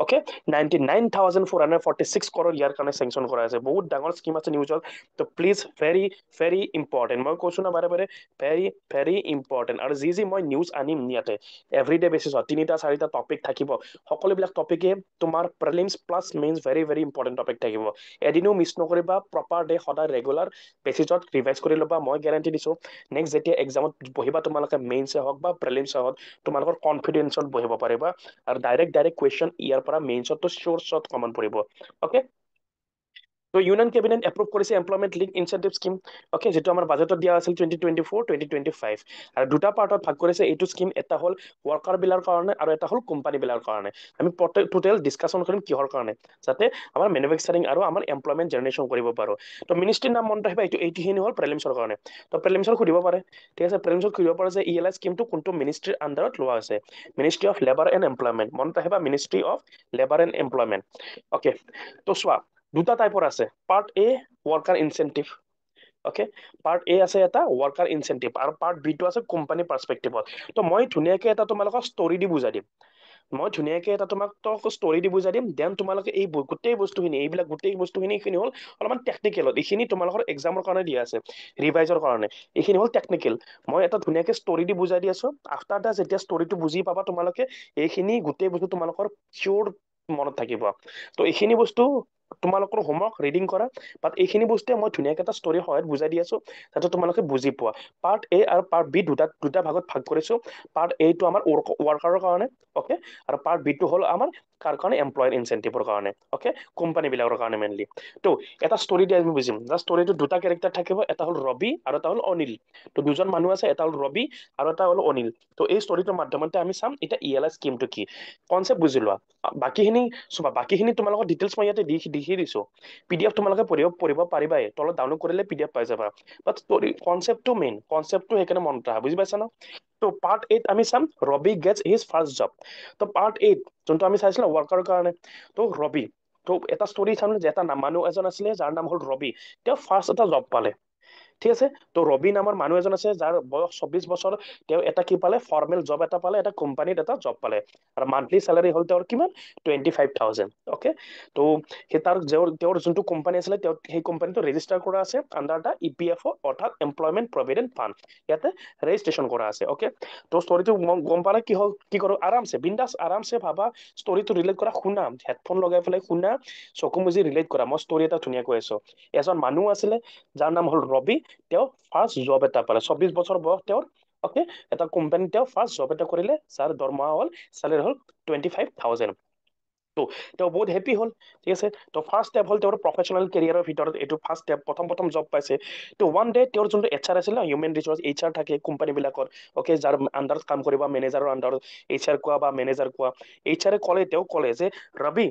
okay 99,446 crore ইয়াৰ কাৰণে চেংচন কৰা আছে বহুত ডাঙৰ স্কিম আছে নিউজত তো প্লিজ ভেৰি ভেৰি ইম্পৰ্টেণ্ট মই কৈছো না বাৰে বাৰে ভেৰি ভেৰি ইম্পৰ্টেণ্ট আৰু যি মই নিউজ আনিম ইয়াতে এভৰিডে বেচিছত 3টা 4টা টপিক থাকিব সকলোবিলাক টপিকে তোমাৰ prelims plus mains very very important topic থাকিব এদিনো মিছ নকৰিবা প্ৰপাৰ ডে সদায় ৰেগুলাৰ বেচিছত ৰিভাইজ কৰি ল'বা মই গেৰাণ্টি দিছো নেক্সট যেতিয়া এক্সামত বহিবা তোমালোকে মেইনছে হওক বা প্ৰিলিমছে হওক তোমালোকৰ কনফিডেন্সত বহিব পাৰিবা আৰু ডাইৰেক্ট কুৱেশ্যন ইয়াৰ পৰা মেইনছতো চিয়ৰ শ্বট কমন পৰিব ওকে তো ইউনিয়ন কেবিনেট এপ্ৰুভ কৰিছে employment link incentive scheme okay যেটো আমাৰ বাজেটত দিয়া আছিল 2024-2025 আৰু দুটা পাৰ্টত ভাগ কৰিছে এইটো স্কিম এটা হ'ল ওয়াৰ্কাৰ বিলাৰ কাৰণে আৰু এটা হ'ল কোম্পানী বিলাৰ কাৰণে আমি টোটেল ডিসকাশন কৰিম কিহৰ কাৰণে যাতে আমাৰ ম্যানুফ্যাকচাৰিং আৰু আমাৰ এমপ্লয়মেণ্ট জেনাৰেশ্যন কৰিব পাৰো তো মিনিষ্ট্ৰীৰ নাম মনত ৰাখিবা এইটোখিনি হ'ল প্ৰিলিমছৰ কাৰণে তো প্ৰিলিমছৰ সুধিব পাৰে ঠিক আছে প্ৰিলিমছৰ সুধিব পাৰে যে ইএলআই স্কিমটো কোনটো মিনিষ্ট্ৰীৰ আন্ডাৰত লোৱা আছে ministry of labour and employment মনত ৰাখিবা ministry of labour and employment okay তো চোৱা দুটা টাইপৰ আছে পাৰ্ট এ ওয়াৰ্কাৰ ইনচেন্টিভ ওকে পাৰ্ট এ আছে এটা ওয়াৰ্কাৰ ইনচেন্টিভ আৰু পাৰ্ট বি টো আছে কোম্পানী পাৰ্সপেক্টিভত তো মই ধুনীয়াকে এটা তোমালোকক ষ্টৰি দি বুজাই দিম মই ধুনীয়াকে এটা তোমাক ষ্টৰি দি বুজাই দিম দেন তোমালোকে এই গোটেই বস্তুখিনি এইবিলাক গোটেই বস্তুখিনি এইখিনি হ'ল অলপমান টেকনিকেলত এইখিনি তোমালোকৰ এক্সামৰ কাৰণে দিয়া আছে ৰিভাইজৰ কাৰণে এইখিনি হ'ল টেকনিকেল মই এটা ধুনীয়াকে ষ্টৰি দি বুজাই দি আছো আফটাৰ দা যেতিয়া ষ্টৰিটো বুজি পাবা তোমালোকে এইখিনি গোটেই বস্তু তোমালোকৰ চিয়ৰ মনত থাকিব তো এইখিনি বস্তু তোমালোকৰ হোমৱৰ্ক ৰিডিং কৰা বাট এইখিনি বস্তুৱে মই ধুনীয়াকে এটা ষ্টৰি সহায়ত বুজাই দি আছো যাতে তোমালোকে বুজি পোৱা পাৰ্ট এ আৰু পাৰ্ট বি দুটা ভাগত ভাগ কৰিছো পাৰ্ট এ টো আমাৰ ওয়াৰ্কাৰৰ কাৰণে ওকে আৰু পাৰ্ট বি টো হ'ল আমাৰ কাৰ কাৰণে এমপ্লয়াৰ ইনচেন্টিভৰ কাৰণে ওকে কোম্পানী বিলাকৰ কাৰণে মেইনলি তো এটা ষ্টৰি দি আমি বুজিম যে ষ্টৰিটো দুটা কেৰেক্টাৰ থাকিব এটা হ'ল ৰবি আৰু এটা হ'ল অনিল তো দুজন মানুহ আছে এটা হ'ল ৰবি আৰু এটা হ'ল অনিল তো এই ষ্টৰিটোৰ মাধ্যমতে আমি চাম এতিয়া ইএলআই স্কিমটো কি কনচেপ্ট বুজি লোৱা বাকীখিনি চোৱা বাকীখিনি তোমালোকৰ ডিটেইলছ মই ইয়াতে দেখি দিছো পিডিএফ তোমালোকে পঢ়িব পাৰিবাই তলত ডাউনলোড কৰিলে পিডিএফ পাই যাবা বাট ষ্টৰি কনচেপ্টটো মেইন কনচেপ্টটো সেইকাৰণে মনত ৰাখা বুজি পাইছা ন তো পাৰ্ট 8 আমি চাম Ravi gets his first job তো পাৰ্ট 8 যোনটো আমি চাইছিলো ওয়াৰ্কাৰৰ কাৰণে তো ৰবি তো এটা ষ্টৰি চাম যে এটা মানুহ এজন আছিলে যাৰ নাম হ'ল ৰবি তেওঁ ফাৰ্ষ্ট এটা জব পালে ঠিক আছে তো ৰবি নামৰ মানুহ এজন আছে যাৰ বয়স 24 বছৰ তেওঁ এটা কি পালে ফৰ্মেল জব এটা পালে এটা কোম্পানীত এটা জব পালে আৰু মান্থলি স্যালাৰি হ'ল তেওঁৰ কিমান 25,000 ওকে তো সেই তেওঁৰ যোনটো কোম্পানী আছিলে তেওঁ সেই কোম্পানীটো ৰেজিষ্টাৰ কৰা আছে আন্ডাৰ দা ইপিএফঅ অৰ্থাৎ এমপ্লয়মেণ্ট প্ৰভিডেণ্ট ফাণ্ড ইয়াতে ৰেজিষ্ট্ৰেশ্যন কৰা আছে ওকে তো ষ্টৰিটো গম পালে কি হ'ল কি কৰো আৰামছে বিন্দাছ আৰামছে ভাবা ষ্টৰিটো ৰিলেট কৰা শুনা হেডফোন লগাই পেলাই শুনা চকু মুজি ৰিলেট কৰা মই ষ্টৰি এটা ধুনীয়া কৈ আছো এজন মানুহ আছিলে যাৰ নাম হ'ল ৰবি তেওঁ ফাৰ্ষ্ট জব এটা পালে 24 বছৰ বয়স তেওঁৰ ওকে এটা কোম্পানীত তেওঁ ফাৰ্ষ্ট জব এটা কৰিলে যাৰ দৰমহা হ'ল চেলাৰি হ'ল 25,000 তো তেওঁ বহুত হেপী হ'ল ঠিক আছে তো ফাৰ্ষ্ট ষ্টেপ হ'ল তেওঁৰ প্ৰফেচনেল কেৰিয়াৰৰ ভিতৰত এইটো ফাৰ্ষ্ট ষ্টেপ প্ৰথম জব পাইছে তো ওৱান ডে তেওঁৰ যোনটো এইচআৰ আছিলে হিউমেন ৰিচোৰ্চ এইচআৰ থাকে কোম্পানী বিলাকৰ ওকে যাৰ আণ্ডাৰত কাম কৰিব মেনেজাৰৰ আণ্ডাৰত এইচআৰ কোৱা বা মেনেজাৰ কোৱা এইচআৰে তেওঁ ক'লে যে Ravi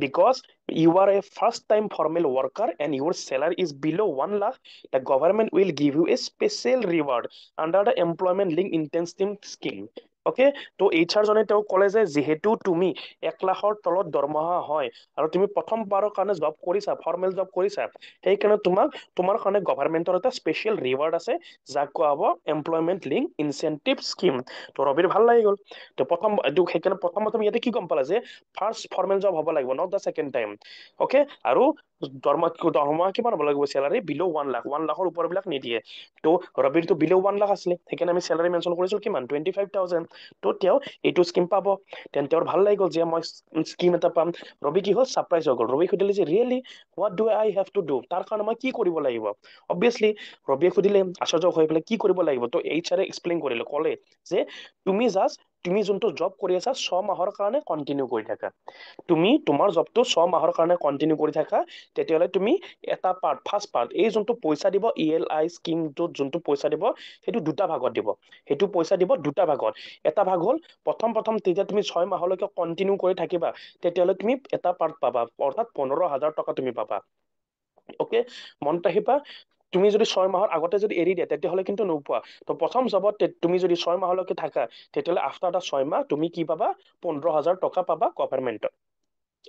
because you are a first time formal worker and your salary is below 1 lakh the government will give you a special reward under the employment link incentive scheme okay তো এইচআৰ জনে তেওঁ ক'লে যে যিহেতু তুমি 1 লাখৰ তলত দৰমহা হয় আৰু তুমি প্ৰথমবাৰৰ কাৰণে জব কৰিছা ফৰ্মেল জব কৰিছা সেইকাৰণে তোমাৰ কাৰণে গভৰ্ণমেণ্টৰ এটা স্পেচিয়েল ৰিৱাৰ্ড আছে যাক কোৱা হ'ব এমপ্লয়মেণ্ট লিংক ইনচেন্টিভ স্কিম তো ৰবিৰ ভাল লাগি গ'ল তো সেইকাৰণে প্ৰথম ইয়াতে কি গম পালা যে ফাৰ্ষ্ট ফৰ্মেল জব হ'ব লাগিব not the second time okay আৰু দৰমহা কিমান হ'ব লাগিব চেলাৰী বিল' 1 লাখৰ ওপৰবিলাক নিদিয়ে তো ৰবিৰটো বিল' 1 লাখ আছিলে সেইকাৰণে আমি চেলাৰী মেনশ্যন কৰিছো কিমান 25,000 তো তেওঁ এইটো স্কিম পাব তেন্তে তেওঁৰ ভাল লাগি গ'ল যে মই স্কিম এটা পাম ৰবি কি হ'ল ছাৰপ্ৰাইজ হৈ গ'ল ৰবি সুধিলে যে really what do I have to do তাৰ কাৰণে মই কি কৰিব লাগিব অবভিয়াছলি ৰবিয়ে সুধিলে আশ্চৰ্য হৈ পেলাই কি কৰিব লাগিব তো এইচআৰে এক্সপ্লেইন কৰিলে ক'লে যে তুমি যোনটো জব কৰি আছা 6 মাহৰ কাৰণে কণ্টিনিউ কৰি থাকা তুমি তোমাৰ জবটো 6 মাহৰ কাৰণে কণ্টিনিউ কৰি থাকা তেতিয়াহ'লে তুমি এটা ফাৰ্ষ্ট পাৰ্ট এই যোনটো পইচা দিব ইএলআই স্কিমটোত যোনটো পইচা দিব সেইটো দুটা ভাগত দিব সেইটো পইচা দিব দুটা ভাগত এটা ভাগ হ'ল প্ৰথম যেতিয়া তুমি 6 মাহলৈকে কণ্টিনিউ কৰি থাকিবা তেতিয়াহ'লে তুমি এটা পাৰ্ট পাবা অৰ্থাৎ 15,000 টকা তুমি পাবা ওকে মনত ৰাখিবা তুমি যদি 6 মাহৰ আগতে যদি এৰি দিয়া তেতিয়াহ'লে কিন্তু নোপোৱা তো প্ৰথম জবত তুমি যদি 6 মাহলৈকে থাকা তেতিয়াহ'লে আফটাৰ দা 6 মাহ তুমি কি পাবা 15,000 টকা পাবা গভৰ্ণমেণ্টত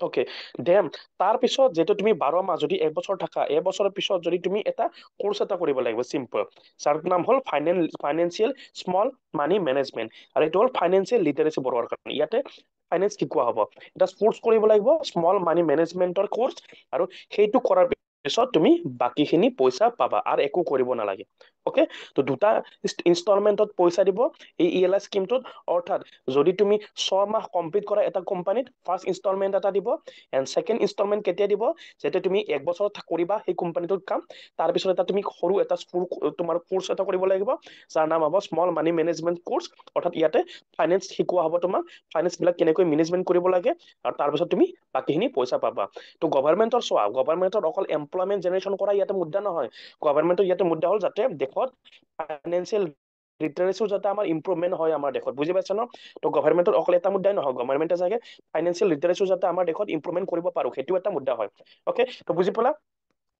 ওকে দেন তাৰ পিছত যেটো তুমি 12 মাহ যদি এবছৰ থাকা এবছৰৰ পিছত যদি তুমি এটা কোৰ্স এটা কৰিব লাগিব সিম্পল যাৰ নাম হ'ল ফাইনেন্সিয়েল স্মল মানি মেনেজমেন্ট আৰু এইটো হ'ল ফাইনেন্সিয়েল লিটাৰেসি বঢ়োৱাৰ কাৰণে ইয়াতে ফাইনেন্স শিকোৱা হ'ব এটা কোৰ্স কৰিব লাগিব স্মল মানি মেনেজমেন্টৰ কোৰ্স আৰু সেইটো কৰাৰ পিছত তুমি বাকিখিনি পইচা পাবা আৰু একো কৰিব নালাগে ওকে তো দুটা ইনষ্টলমেন্টত পইচা দিব এই ইএলআই স্কিমটোত অৰ্থাৎ যদি তুমি 6 মাহ কমপ্লিট কৰা এটা কোম্পানীত ফাৰ্স্ট ইনষ্টলমেন্ট এটা দিব এন্ড সেকেন্ড ইনষ্টলমেন্ট কেতিয়া দিব যেতে তুমি এক বছৰ কৰিবা সেই কোম্পানীটোত কাম তাৰ পিছত এটা তুমি সৰু এটা তোমাৰ কোৰ্স এটা কৰিব লাগিব যাৰ নাম হ'ব স্মল মানি মেনেজমেন্ট কোৰ্স অৰ্থাৎ ইয়াতে ফাইনেন্স শিকোৱা হ'ব তোমাক ফাইনেন্স বিলাক কেনেকৈ মেনেজমেন্ট কৰিব লাগে আৰু তাৰ পিছত তুমি বাকিখিনি পইচা পাবা তো গভৰ্ণমেন্টৰ চোৱা গভৰ্ণমেন্টৰ অকল এমপ্লয়মেন্ট জেনেৰেশ্যন কৰা ইয়াতে মুদ্দা নহয় গভৰ্ণমেন্টৰ ইয়াতে মুদ্দা হ'ল যাতে দেশত ফাইনেন্সিয়েল লিটাৰেচিও যাতে আমাৰ ইম্প্ৰুভমেন্ট হয় আমাৰ দেশত বুজি পাইছা ন তো গভৰ্ণমেন্টৰ অকল এটা মুদ্দাই নহয় গভৰ্ণমেন্টে চাগে ফাইনেন্সিয়েল লিটাৰেচিও যাতে আমাৰ দেশত ইম্প্ৰুভমেন্ট কৰিব পাৰো সেইটো এটা মুদ্দা হয় ওকে তো বুজি পালা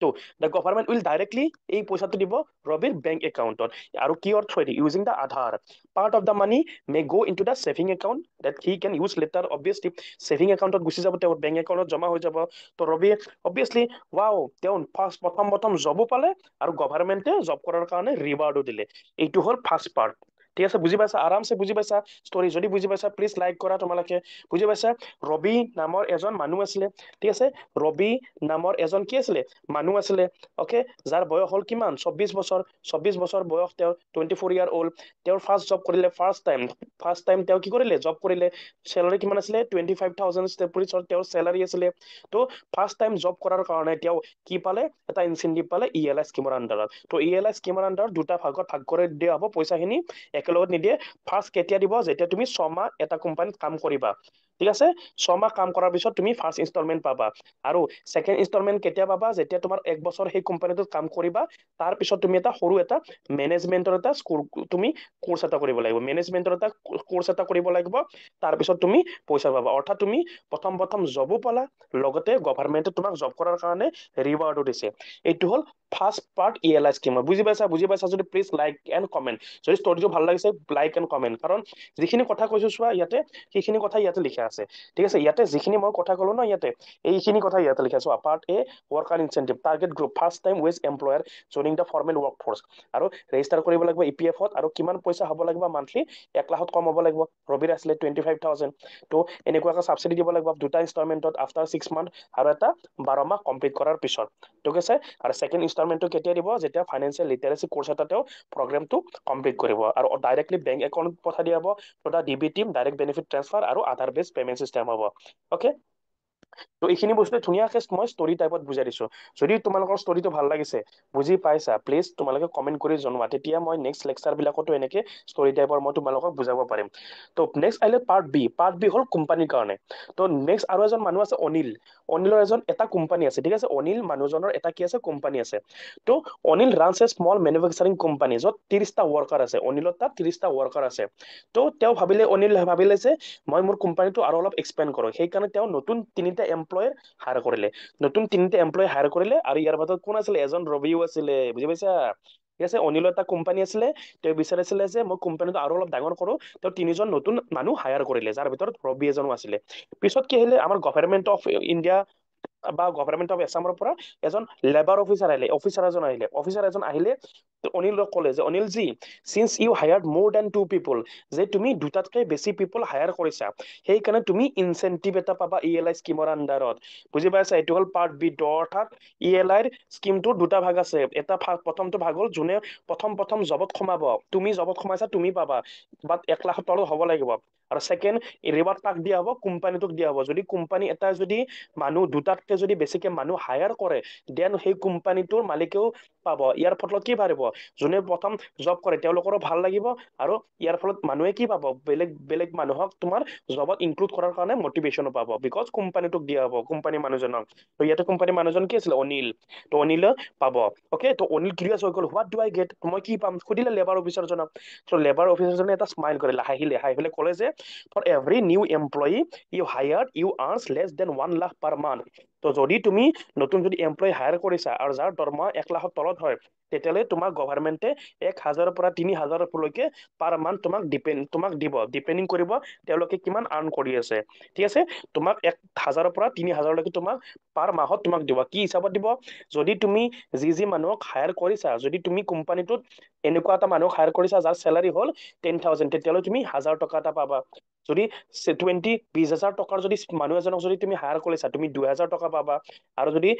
তো the government will directly এই পইচাটো দিব ৰবিৰ বেংক একাউণ্টত আৰু কিহৰ থ্ৰুৱেদি using the Aadhaar part of the money may go into the saving account that he can use later obviously saving accountত গুচি যাব তেওঁৰ বেংক একাউণ্টত জমা হৈ যাব তো ৰবি obviously wow তেওঁ ফাৰ্স্ট প্ৰথম জবো পালে আৰু গভৰ্ণমেন্টে জব কৰাৰ কাৰণে ৰিৱাৰ্ডো দিলে এইটো হ'ল ফাৰ্স্ট পাৰ্ট ঠিক আছে বুজি পাইছা আৰামছে বুজি পাইছা ষ্টৰী যদি বুজি পাইছা প্লিজ লাইক কৰা তোমালোকে বুজি পাইছা ৰবি নামৰ এজন মানুহ আছিলে ঠিক আছে ৰবি নামৰ এজন কি আছিলে মানুহ আছিলে ওকে যাৰ বয়স হ'ল কিমান 24 বছৰ বয়স তেওঁৰ 24 ইয়াৰ ওল্ড তেওঁৰ ফাৰ্স্ট জব কৰিলে ফাৰ্স্ট টাইম তেওঁ কি কৰিলে জব কৰিলে চেলাৰী কিমান আছিলে 25,000 তেওঁৰ চেলাৰী আছিলে তো ফাৰ্স্ট টাইম জব কৰাৰ কাৰণে তেওঁ কি পালে এটা ইনচেন্টিভ পালে ইএলআই স্কিমৰ আন্ডাৰত তো ইএলআই স্কিমৰ আন্ডাৰত দুটা ভাগত ভাগ কৰি দিয়া হ'ব পইচাখিনি একেলগত নিদিয়ে ফাৰ্স্ট কেতিয়া দিব যেতিয়া তুমি 6 মাহ এটা কোম্পানীত কাম কৰিবা ঠিক আছে 6 মাহ কাম কৰাৰ পিছত তুমি ফাৰ্স্ট ইনষ্টলমেন্ট পাবা আৰু সেকেন্ড ইনষ্টলমেন্ট কেতিয়া পাবা যেতিয়া তোমাৰ এক বছৰ সেই কোম্পানীটোত কাম কৰিবা তাৰ পিছত তুমি এটা সৰু এটা মেনেজমেন্টৰ এটা তুমি কোৰ্স এটা কৰিব লাগিব মেনেজমেন্টৰ এটা কোৰ্স এটা কৰিব লাগিব তাৰ পিছত তুমি পইচা পাবা অৰ্থাৎ তুমি প্ৰথম জবো পালা লগতে গভৰ্ণমেন্টে তোমাক জব কৰাৰ কাৰণে ৰিৱাৰ্ডো দিছে এইটো হ'ল ফাৰ্স্ট পাৰ্ট ইএলআই স্কিমৰ বুজি পাইছা যদি প্লিজ লাইক এণ্ড কমেন্ট যদি ষ্টৰীটো ভাল লাগিছে লাইক এণ্ড কমেন্ট কাৰণ যিখিনি কথা কৈছো চোৱা ইয়াতে সেইখিনি কথা ইয়াতে লিখা আছে ঠিক আছে ইয়াতে যিখিনি মই কথা ক'লো ন ইয়াতে এইখিনি কথা ইয়াতে লিখা আছে part A worker incentive target group first time wage employer joining the formal work force আৰু ৰেজিষ্টাৰ কৰিব লাগিব ইপিএফত আৰু কিমান পইচা হ'ব লাগিব মান্থলি 1 লাখত কম হ'ব লাগিব ৰবিৰ আছিলে 25,000 তো এনেকুৱাকৈ সাবসিডি দিব লাগিব দুটা ইনষ্টলমেন্টত আফটাৰ 6 মান্থ আৰু এটা 12 মাহ কমপ্লিট কৰাৰ পিছত ঠিক আছে আৰু সেকেন্ড ইনষ্টলমেন্টটো কেতিয়া দিব যেতিয়া ফাইনেন্সিয়েল লিটাৰেচি কোৰ্স এটা তেওঁ প্ৰগ্ৰামটো কমপ্লিট কৰিব আৰু ডাইৰেক্টলি বেংক একাউণ্টত পঠাই দিয়া হ'ব তো ডিবিটি ডাইৰেক্ট বেনিফিট ট্ৰান্সফাৰ আৰু আধাৰ বেছ পেমেন্ট চিষ্টেম হ'ব ওকে তো এইখিনি বস্তু ধুনীয়াকৈ মই ষ্টৰী টাইপত বুজাই দিছো যদি তোমালোকৰ ষ্টৰীটো ভাল লাগিছে বুজি পাইছা প্লিজ তোমালোকে কমেন্ট কৰি জনোৱা তেতিয়া মই নেক্সট লেকচাৰ বিলাকতো এনেকে ষ্টৰী টাইপৰ মই তোমালোকক বুজাব পাৰিম তো নেক্সট আহিলে পাৰ্ট বি হ'ল কোম্পানীৰ কাৰণে তো নেক্সট আৰু এজন মানুহ আছে অনিলৰ এটা কোম্পানী আছে ঠিক আছে অনিল মানুহজনৰ এটা কি আছে কোম্পানী আছে তো Anil runs a small manufacturing company য'ত 30টা ৱৰ্কাৰ আছে অনিলৰ তাত 30টা ৱৰ্কাৰ আছে তো তেওঁ অনিল ভাবিলে যে মই মোৰ কোম্পানীটো আৰু অলপ এক্সপেণ্ড কৰো সেইকাৰণে তেওঁ নতুন 3টা এমপ্লয়াৰ হায়াৰ কৰিলে আৰু ইয়াৰ মাজত কোন আছিলে এজন ৰবিও আছিলে বুজি পাইছা ঠিক আছে অনিলৰ এটা কোম্পানী আছিলে তেওঁ বিচাৰিছিলে যে মই কোম্পানীটো আৰু অলপ ডাঙৰ কৰো তেওঁ 3জন নতুন মানুহ হায়াৰ কৰিলে যাৰ ভিতৰত ৰবি এজনো আছিলে পিছত কি আহিলে আমাৰ গভৰ্ণমেন্ট অফ ইণ্ডিয়া বা গভৰ্ণমেন্ট অফ এছামৰ পৰা এজন লেবাৰ অফিচাৰ এজন আহিলে অনিলক ক'লে যে Anil G since U hired মোৰ দেন 2 পিপল যে তুমি দুটাতকৈ বেছি পিপল হায়াৰ কৰিছা সেইকাৰণে তুমি ইনচেন্টিভ এটা পাবা ইএলআই স্কিমৰ আন্ডাৰত বুজি পাইছা এইটো হ'ল পাৰ্ট বি অৰ্থাৎ ইএলআইৰ স্কিমটোৰ দুটা ভাগ আছে এটা ভাগ প্ৰথমটো ভাগ হ'ল যোনে প্ৰথম জবত সোমাব তুমি জবত সোমাইছা তুমি পাবা বাট 1 লাখৰ তলত হ'ব লাগিব আৰু সেকেন্ড ৰিৱাৰ্ড কাক দিয়া হ'ব কোম্পানীটোক দিয়া হ'ব যদি কোম্পানী এটা যদি মানুহ দুটাতকৈ যদি বেছিকে মানুহ হায়াৰ কৰে দেন সেই কোম্পানীটোৰ মালিকেও পাব ইয়াৰ ফলত কি পাৰিব যোনে প্ৰথম জব কৰে তেওঁলোকৰো ভাল লাগিব আৰু ইয়াৰ ফলত মানুহে কি পাব বেলেগ মানুহক তোমাৰ জবত ইনক্লুড কৰাৰ কাৰণে মটিভেশ্যনো পাব বিকজ কোম্পানীটোক দিয়া হ'ব কোম্পানী মানুহজনক তো ইয়াতে কোম্পানী মানুহজন কি আছিলে অনিল তো অনিলে পাব ওকে তো অনিল ক্লিয়াৰ হৈ গ'ল হোৱাট ডু আই গেট মই কি পাম সুধিলে লেবাৰ অফিচাৰজনক তো লেবাৰ অফিচাৰজনে এটা স্মাইল কৰিলে হাঁহিলে ক'লে যে for every new employee you hire you earns less than 1 lakh per month তো যদি তুমি নতুন যদি এমপ্লয়ী হায়াৰ কৰিছা আৰু যাৰ দৰমহা 1 লাখৰ তলত হয় তেতিয়াহ'লে তোমাক গভৰ্ণমেন্টে 1,000 পৰা 3,000লৈকে পাৰ মান্থ তোমাক দিব ডিপেণ্ডিং কৰিব তেওঁলোকে কিমান আৰ্ণ কৰি আছে ঠিক আছে তোমাক 1,000 পৰা 3,000লৈকে তোমাক পাৰ মাহত তোমাক দিব কি হিচাপত দিব যদি তুমি যি মানুহক হায়াৰ কৰিছা যদি তুমি কোম্পানীটোত এনেকুৱা এটা মানুহক হায়াৰ কৰিছা যাৰ চেলাৰী হ'ল 10,000 তেতিয়াহ'লে তুমি 1,000 টকা এটা পাবা যদি 20,000 টকাৰ যদি মানুহ এজনক যদি তুমি হায়াৰ কৰিছা তুমি 2,000 টকা পাবা আৰু যদি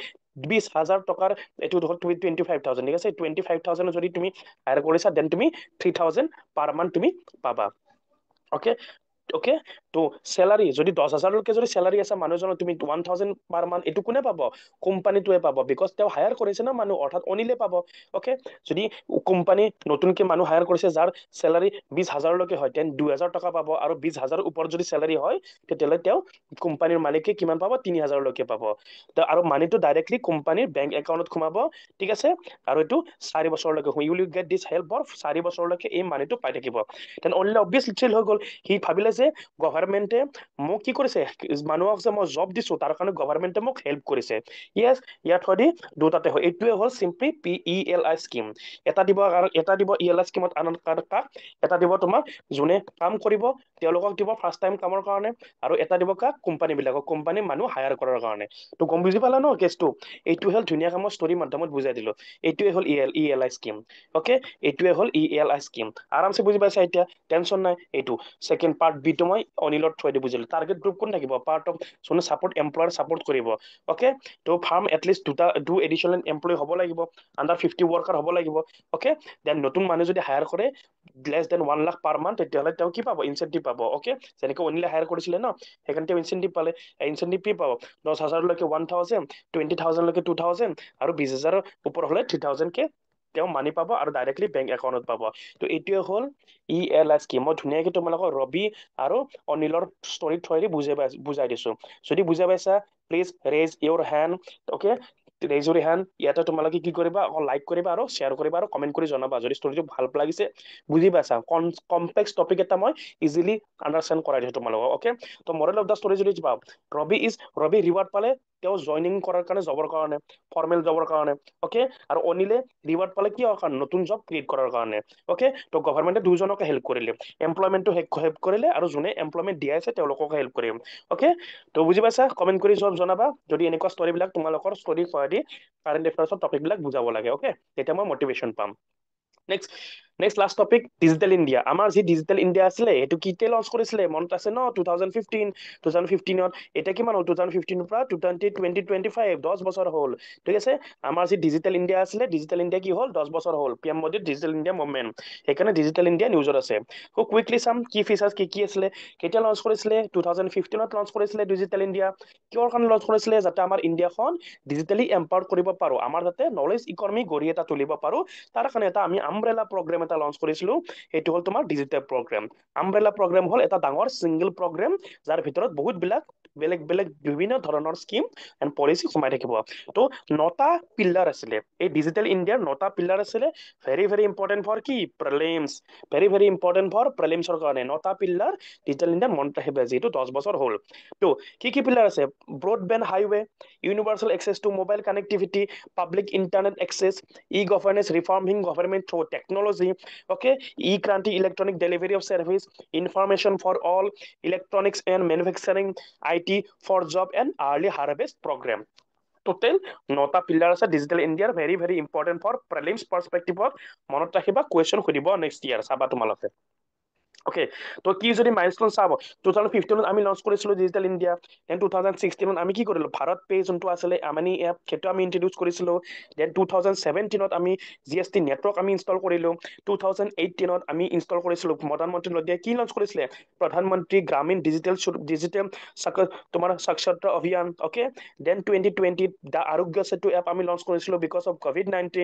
20,000 টকাৰ এইটো ধৰ তুমি 25,000 ঠিক আছে 25,000 যদি তুমি হায়াৰ কৰিছা দেন তুমি 3,000 পাৰ মান্থ তুমি পাবা ওকে ওকে তো স্যালাৰি যদি 10,000লৈকে যদি স্যালাৰি আছে মানুহজনৰ তুমি 1,000 পাৰ মান্থ এইটো কোনে পাব কোম্পানীটোৱে পাব বিকজ তেওঁ হায়াৰ কৰিছে না মানুহ অৰ্থাৎ অনিলে পাব ওকে যদি কোম্পানী নতুনকে মানুহ হায়াৰ কৰিছে যাৰ স্যালাৰি 20,000লৈকে হয় তেন 2,000 টকা পাব আৰু 20,000 ওপৰত যদি স্যালাৰি হয় তেতিয়াহ'লে তেওঁ কোম্পানীৰ মালিকে কিমান পাব 3,000লৈকে পাব আৰু মানিটো ডাইৰেক্টলি কোম্পানীৰ বেংক একাউণ্টত সোমাব ঠিক আছে আৰু এইটো 4 বছৰলৈকে you will get this help for 4 বছৰলৈকে এই মানিটো পাই থাকিব দেন অনলি অবভিয়াছলি চিল হৈ গ'ল সি ভাবিলে যে গভৰ্ণমেণ্টে মোক কি কৰিছে মানুহক যে মই জব দিছো তাৰ কাৰণে গভৰ্ণমেণ্টে মোক হেল্প কৰিছে ইয়েছ ইয়াত হয় দি দুটাতে হয় এইটোৱে হ'ল চিম্পলি PELI স্কিম এটা দিব ELI স্কিমত আনন্দ কাক এটা দিব তোমাক যোনে কাম কৰিব তেওঁলোকক দিব ফাৰ্ষ্ট টাইম কামৰ কাৰণে আৰু এটা দিব কাক কোম্পানী বিলাকক কোম্পানী মানুহ হায়াৰ কৰাৰ কাৰণে তো গম বুজি পালা ন কেছটো এইটো হ'ল ধুনীয়াকৈ মই ষ্টৰী মাধ্যমত বুজাই দিলো এইটোৱে হ'ল ELI স্কিম ওকে এইটোৱে হ'ল ELI স্কিম আৰামছে বুজি পাইছা এতিয়া টেনচন নাই এইটো সেকেন্ড পাৰ্ট বি টো মই অনিলৰ থ্ৰুৱে দি বুজিলো টাৰ্গেট গ্ৰুপ কোন থাকিব পাৰ্ট অফ যোনে সাপোৰ্ট এমপ্লয়াৰ সাপোৰ্ট কৰিব ওকে তো firm at least two additional employee হ'ব লাগিব আন্ডাৰ 50 ৱৰ্কাৰ হ'ব লাগিব ওকে দেন নতুন মানুহ যদি হায়াৰ কৰে less than 1 lakh per month তেতিয়াহ'লে তেওঁ কি পাব ইনচেন্টিভ পাব ওকে যেনেকৈ অনিলে হায়াৰ কৰিছিলে ন সেইকাৰণে তেওঁ ইনচেন্টিভ পালে ইনচেন্টিভ কি পাব 10,000লৈকে 1,000 20,000লৈকে 2,000 আৰু 20,000 ওপৰ হলে 3,000 কে তেওঁ মানি পাব আৰু ডাইৰেক্টলি বেংক একাউণ্টত পাব তো এইটোৱে হ'ল ELI স্কিম মই ধুনীয়াকৈ তোমালোকক ৰবি আৰু অনিলৰ ষ্টৰী থ্ৰুৱেদি বুজাই দিছো যদি বুজাই পাইছা please raise Euro hand okay raise Euro hand ইয়াতে তোমালোকে কি কৰিবা লাইক কৰিবা আৰু শ্বেয়াৰ কৰিবা আৰু কমেণ্ট কৰি জনাবা যদি ষ্টৰীটো ভাল লাগিছে বুজি পাইছা কমপ্লেক্স টপিক এটা মই ইজিলি আণ্ডাৰষ্টেণ্ড কৰাই দিছো তোমালোকক ওকে তো মৰেল অফ দ্য ষ্টৰী যদি পাওঁ ৰবি ৰিৱাৰ্ড পালে তেওঁ জইনিং কৰাৰ কাৰণে জবৰ কাৰণে ফৰ্মেল জবৰ কাৰণে ওকে আৰু অনিলে ৰিৱাৰ্ড পালে কি কাৰণে নতুন জব ক্ৰিয়েট কৰাৰ কাৰণে ওকে তো গভৰ্ণমেণ্টে দুজনকে হেল্প কৰিলে এমপ্লয়মেণ্টটো হেল্প কৰিলে আৰু যোনে এমপ্লয়মেণ্ট দিয়া আছে তেওঁলোকক হেল্প কৰিম ওকে তো বুজি পাইছা কমেণ্ট কৰি জনাবা যদি এনেকুৱা ষ্টৰীবিলাক তোমালোকৰ ষ্টৰী সহায়দি কাৰেণ্ট এফেয়াৰ্ছৰ টপিকবিলাক বুজাব লাগে ওকে তেতিয়া মই মটিভেশ্যন পাম next last topic digital India আমাৰ যি ডিজিটেল ইণ্ডিয়া আছিলে এইটো কেতিয়া লঞ্চ কৰিছিলে মনত আছে ন 2015 এতিয়া কিমান হ'ল 2015 পৰা 2025 10 বছৰ হ'ল ঠিক আছে আমাৰ যি ডিজিটেল ইণ্ডিয়া আছিলে ডিজিটেল ইণ্ডিয়া কি হ'ল 10 বছৰ হ'ল PM মোদীৰ ডিজিটেল ইণ্ডিয়া মুভমেণ্ট সেইকাৰণে ডিজিটেল ইণ্ডিয়া নিউজত আছে কুইকলি চাম কি ফিচাৰ্ছ কি আছিলে কেতিয়া লঞ্চ কৰিছিলে 2015ত লঞ্চ কৰিছিলে ডিজিটেল ইণ্ডিয়া কিহৰ কাৰণে লঞ্চ কৰিছিলে যাতে আমাৰ ইণ্ডিয়াখন ডিজিটেলি এম্পাৱাৰ কৰিব পাৰো আমাৰ যাতে নলেজ ইকনমি গঢ়ি এটা তুলিব পাৰো তাৰ কাৰণে এটা আমি আমব্ৰেলা প্ৰগ্ৰেম এটা লঞ্চ কৰিছিলো সেইটো হ'ল তোমাৰ ডিজিটেল প্ৰগ্ৰেম আমব্ৰেলা প্ৰগ্ৰেম হ'ল এটা ডাঙৰ সিংগল প্ৰগ্ৰেম যাৰ ভিতৰত বহুত বেলেগ বিভিন্ন ধৰণৰ স্কিম এণ্ড পলিচি সোমাই থাকিব তো 9টা পিল্লাৰ আছিলে এই ডিজিটেল ইণ্ডিয়াৰ 9টা পিল্লাৰ আছিলে ভেৰি ইম্পৰ্টেণ্ট ফৰ কি প্ৰিলিমছ ভেৰি ইম্পৰ্টেণ্ট ফৰ প্ৰিলিমছৰ কাৰণে 9টা পিল্লাৰ ডিজিটেল ইণ্ডিয়াৰ মনত ৰাখিবা যিটো 10 বছৰ হ'ল তো কি পিল্লাৰ আছে broadband highway universal access to mobile connectivity public internet access e-governance reforming government through technology okay e-kranti electronic delivery of service information for all electronics and manufacturing IT for job and early harvest program total 9টা পিলাৰ আছে ডিজিটেল ইণ্ডিয়াৰ ভেৰি ইম্পৰ্টেণ্ট ফৰ প্ৰিলিমছ পাৰ্সপেক্টিভত মনত ৰাখিবা কুৱেশ্যন সুধিব নেক্সট ইয়াৰ চাবা তোমালোকে ওকে তো কি যদি মাইলস্টোন চাব 2015ত আমি লঞ্চ কৰিছিলো ডিজিটেল ইণ্ডিয়া দেন 2016ত আমি কি কৰিলো ভাৰত পে যোনটো আছিলে আমানি এপ সেইটো আমি ইন্ট্ৰডিউচ কৰিছিলো দেন 2017ত আমি GST নেটৱৰ্ক আমি ইনষ্টল কৰিলো 2018ত আমি ইনষ্টল কৰিছিলো প্ৰধানমন্ত্ৰী নদিয়াই কি লঞ্চ কৰিছিলে প্ৰধানমন্ত্ৰী গ্ৰামীণ ডিজিটেল তোমাৰ সাক্ষৰতা অভিযান ওকে দেন 2020 দা আৰোগ্য সেতু এপ আমি লঞ্চ কৰিছিলো বিকজ অফ COVID-19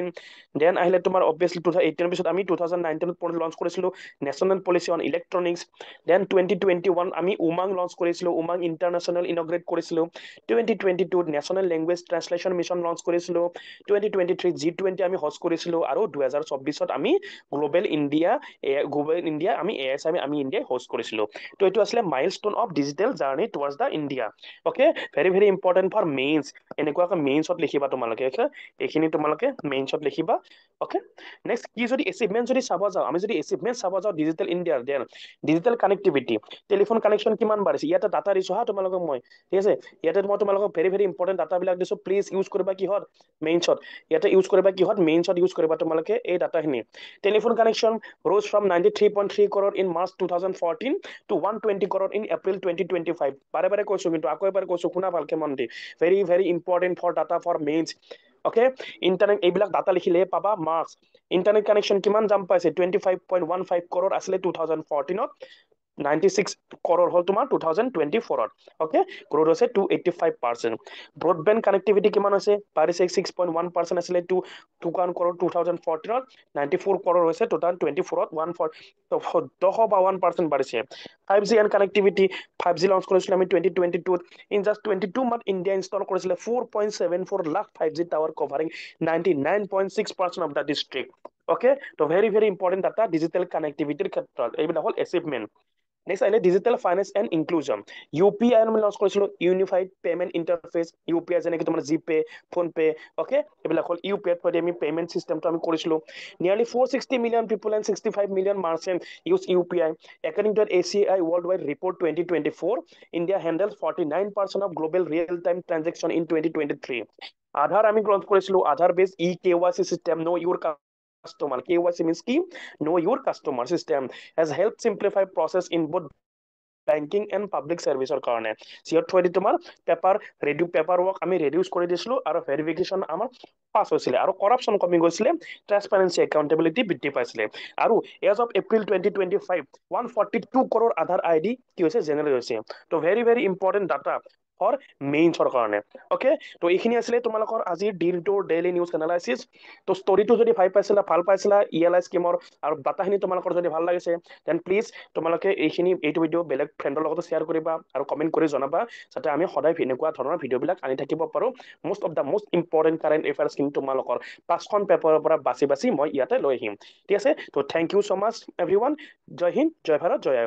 দেন আহিলে তোমাৰ অবভিয়াছলি 2018 পিছত আমি 2019ত লঞ্চ কৰিছিলো national policy on electronics then 2021 আমি উমাং লঞ্চ কৰিছিলো উমাং ইণ্টাৰনেশ্যনেল ইনগ্ৰেট কৰিছিলো 2022 national language translation mission launch কৰিছিলো 2023 G20 আমি হোষ্ট কৰিছিলো আৰু 2024ত আমি গ্লোবেল ইণ্ডিয়া আমি ASI আমি ইণ্ডিয়াই হোষ্ট কৰিছিলো তো এইটো আছিলে milestone of digital journey towards the India okay very important for mains এনেকুৱাকৈ মেইনছত লিখিবা তোমালোকে এইখিনি তোমালোকে মেইনছত লিখিবা ওকে নেক্সট কি যদি এচিভমেন্ট যদি চাব যাওঁ আমি যদি এচিভমেন্ট চাব যাওঁ ডিজিটেল ইণ্ডিয়াৰ then digital connectivity telephone connection কিমান বাঢ়িছে ইয়াতে ডাটা দিছোঁ হা তোমালোকক মই ঠিক আছে ইয়াতে মই তোমালোকক ভেৰি ভেৰি ইম্পৰ্টেণ্ট ডাটাবিলাক দিছোঁ প্লিজ ইউজ কৰিবা কিহত মেইনছত ইয়াতে ইউজ কৰিবা কিহত মেইনছত ইউজ কৰিবা তোমালোকে এই ডাটাখিনি telephone connection rose from 93.3 crore in March 2014 to 120 crore in April 2025 বাৰে বাৰে কৈছোঁ কিন্তু আকৌ এবাৰ কৈছোঁ শুনা ভালকে মন দি very very important for data for mains okay internet এইবিলাক ডাটা লিখিলে পাবা মাৰ্কছ ইণ্টাৰনেট কানেকশ্যন কিমান জাম্প পাইছে 25.15 crore আছিলে 2014ত 96 crore হ'ল তোমাৰ 2024ত অ'কে গ্ৰ'থ হৈছে 285%। ব্ৰডবেণ্ড কানেক্টিভিটি কিমান হৈছে বাঢ়িছে 6.1% আছিলে 2 crore 2014ত 94 crore হৈছে 2024ত 151% বাঢ়িছে 5G and connectivity 5G launch কৰিছিলোঁ আমি 2022ত in just 22 month India install কৰিছিলে 4.74 lakh 5G tower covering 99.6% of the district okay তো very very important data digital কানেক্টিভিটিৰ ক্ষেত্ৰত এইবিলাক হ'ল এচিভমেণ্ট নেক্সট আহিলে digital finance and inclusion UPI আমি লঞ্চ কৰিছিলোঁ ইউনিফাইড পেমেণ্ট ইণ্টাৰফেচ UPI যেনেকৈ তোমাৰ জিপে ফোনপে অ'কে এইবিলাক হ'ল UPI থ্ৰুদি আমি পেমেণ্ট চিষ্টেমটো আমি কৰিছিলোঁ নিয়াৰলি 460 million people and 65 million merchants use UPI according to an ACI worldwide report 2024 India handles 49% of global real-time transaction in 2023 আধাৰ আমি লঞ্চ কৰিছিলোঁ আধাৰ বেছ KYC system know your customer KYC means কি know your customer system has helped simplify process in both banking and public চাৰ্ভিচৰ কাৰণে সিহঁত থৈ দি তোমাৰ পেপাৰ ৱৰ্ক আমি ৰেডিউচ কৰি দিছিলোঁ আৰু ভেৰিফিকেশ্যন আমাৰ পাছ হৈছিলে আৰু কৰাপশ্যন কমি গৈছিলে ট্ৰান্সপাৰেঞ্চি একাউণ্টেবিলিটি বৃদ্ধি পাইছিলে আৰু as of April 2025 142 crore Aadhaar ID কি হৈছে জেনেৰেট হৈছে তো very very important data for মেইনছৰ কাৰণে অ'কে তো এইখিনি আছিলে তোমালোকৰ আজিৰ দিনটোৰ ডেইলি নিউজ এনালাইচিছ তো ষ্টৰিটো যদি ভাল পাইছিলা ELI স্কিমৰ আৰু ডাটাখিনি তোমালোকৰ যদি ভাল লাগিছে দেন প্লিজ তোমালোকে এইটো ভিডিঅ' বেলেগ ফ্ৰেণ্ডৰ লগতো শ্বেয়াৰ কৰিবা আৰু কমেণ্ট কৰি জনাবা যাতে আমি সদায় এনেকুৱা ধৰণৰ ভিডিঅ'বিলাক আনি থাকিব পাৰোঁ most of the most important current এফেয়াৰ্ছখিনি তোমালোকৰ 5খন পেপাৰৰ পৰা বাছি মই ইয়াতে লৈ আহিম ঠিক আছে তো thank you so' much everyone জয় হিন্দ জয় ভাৰত জয়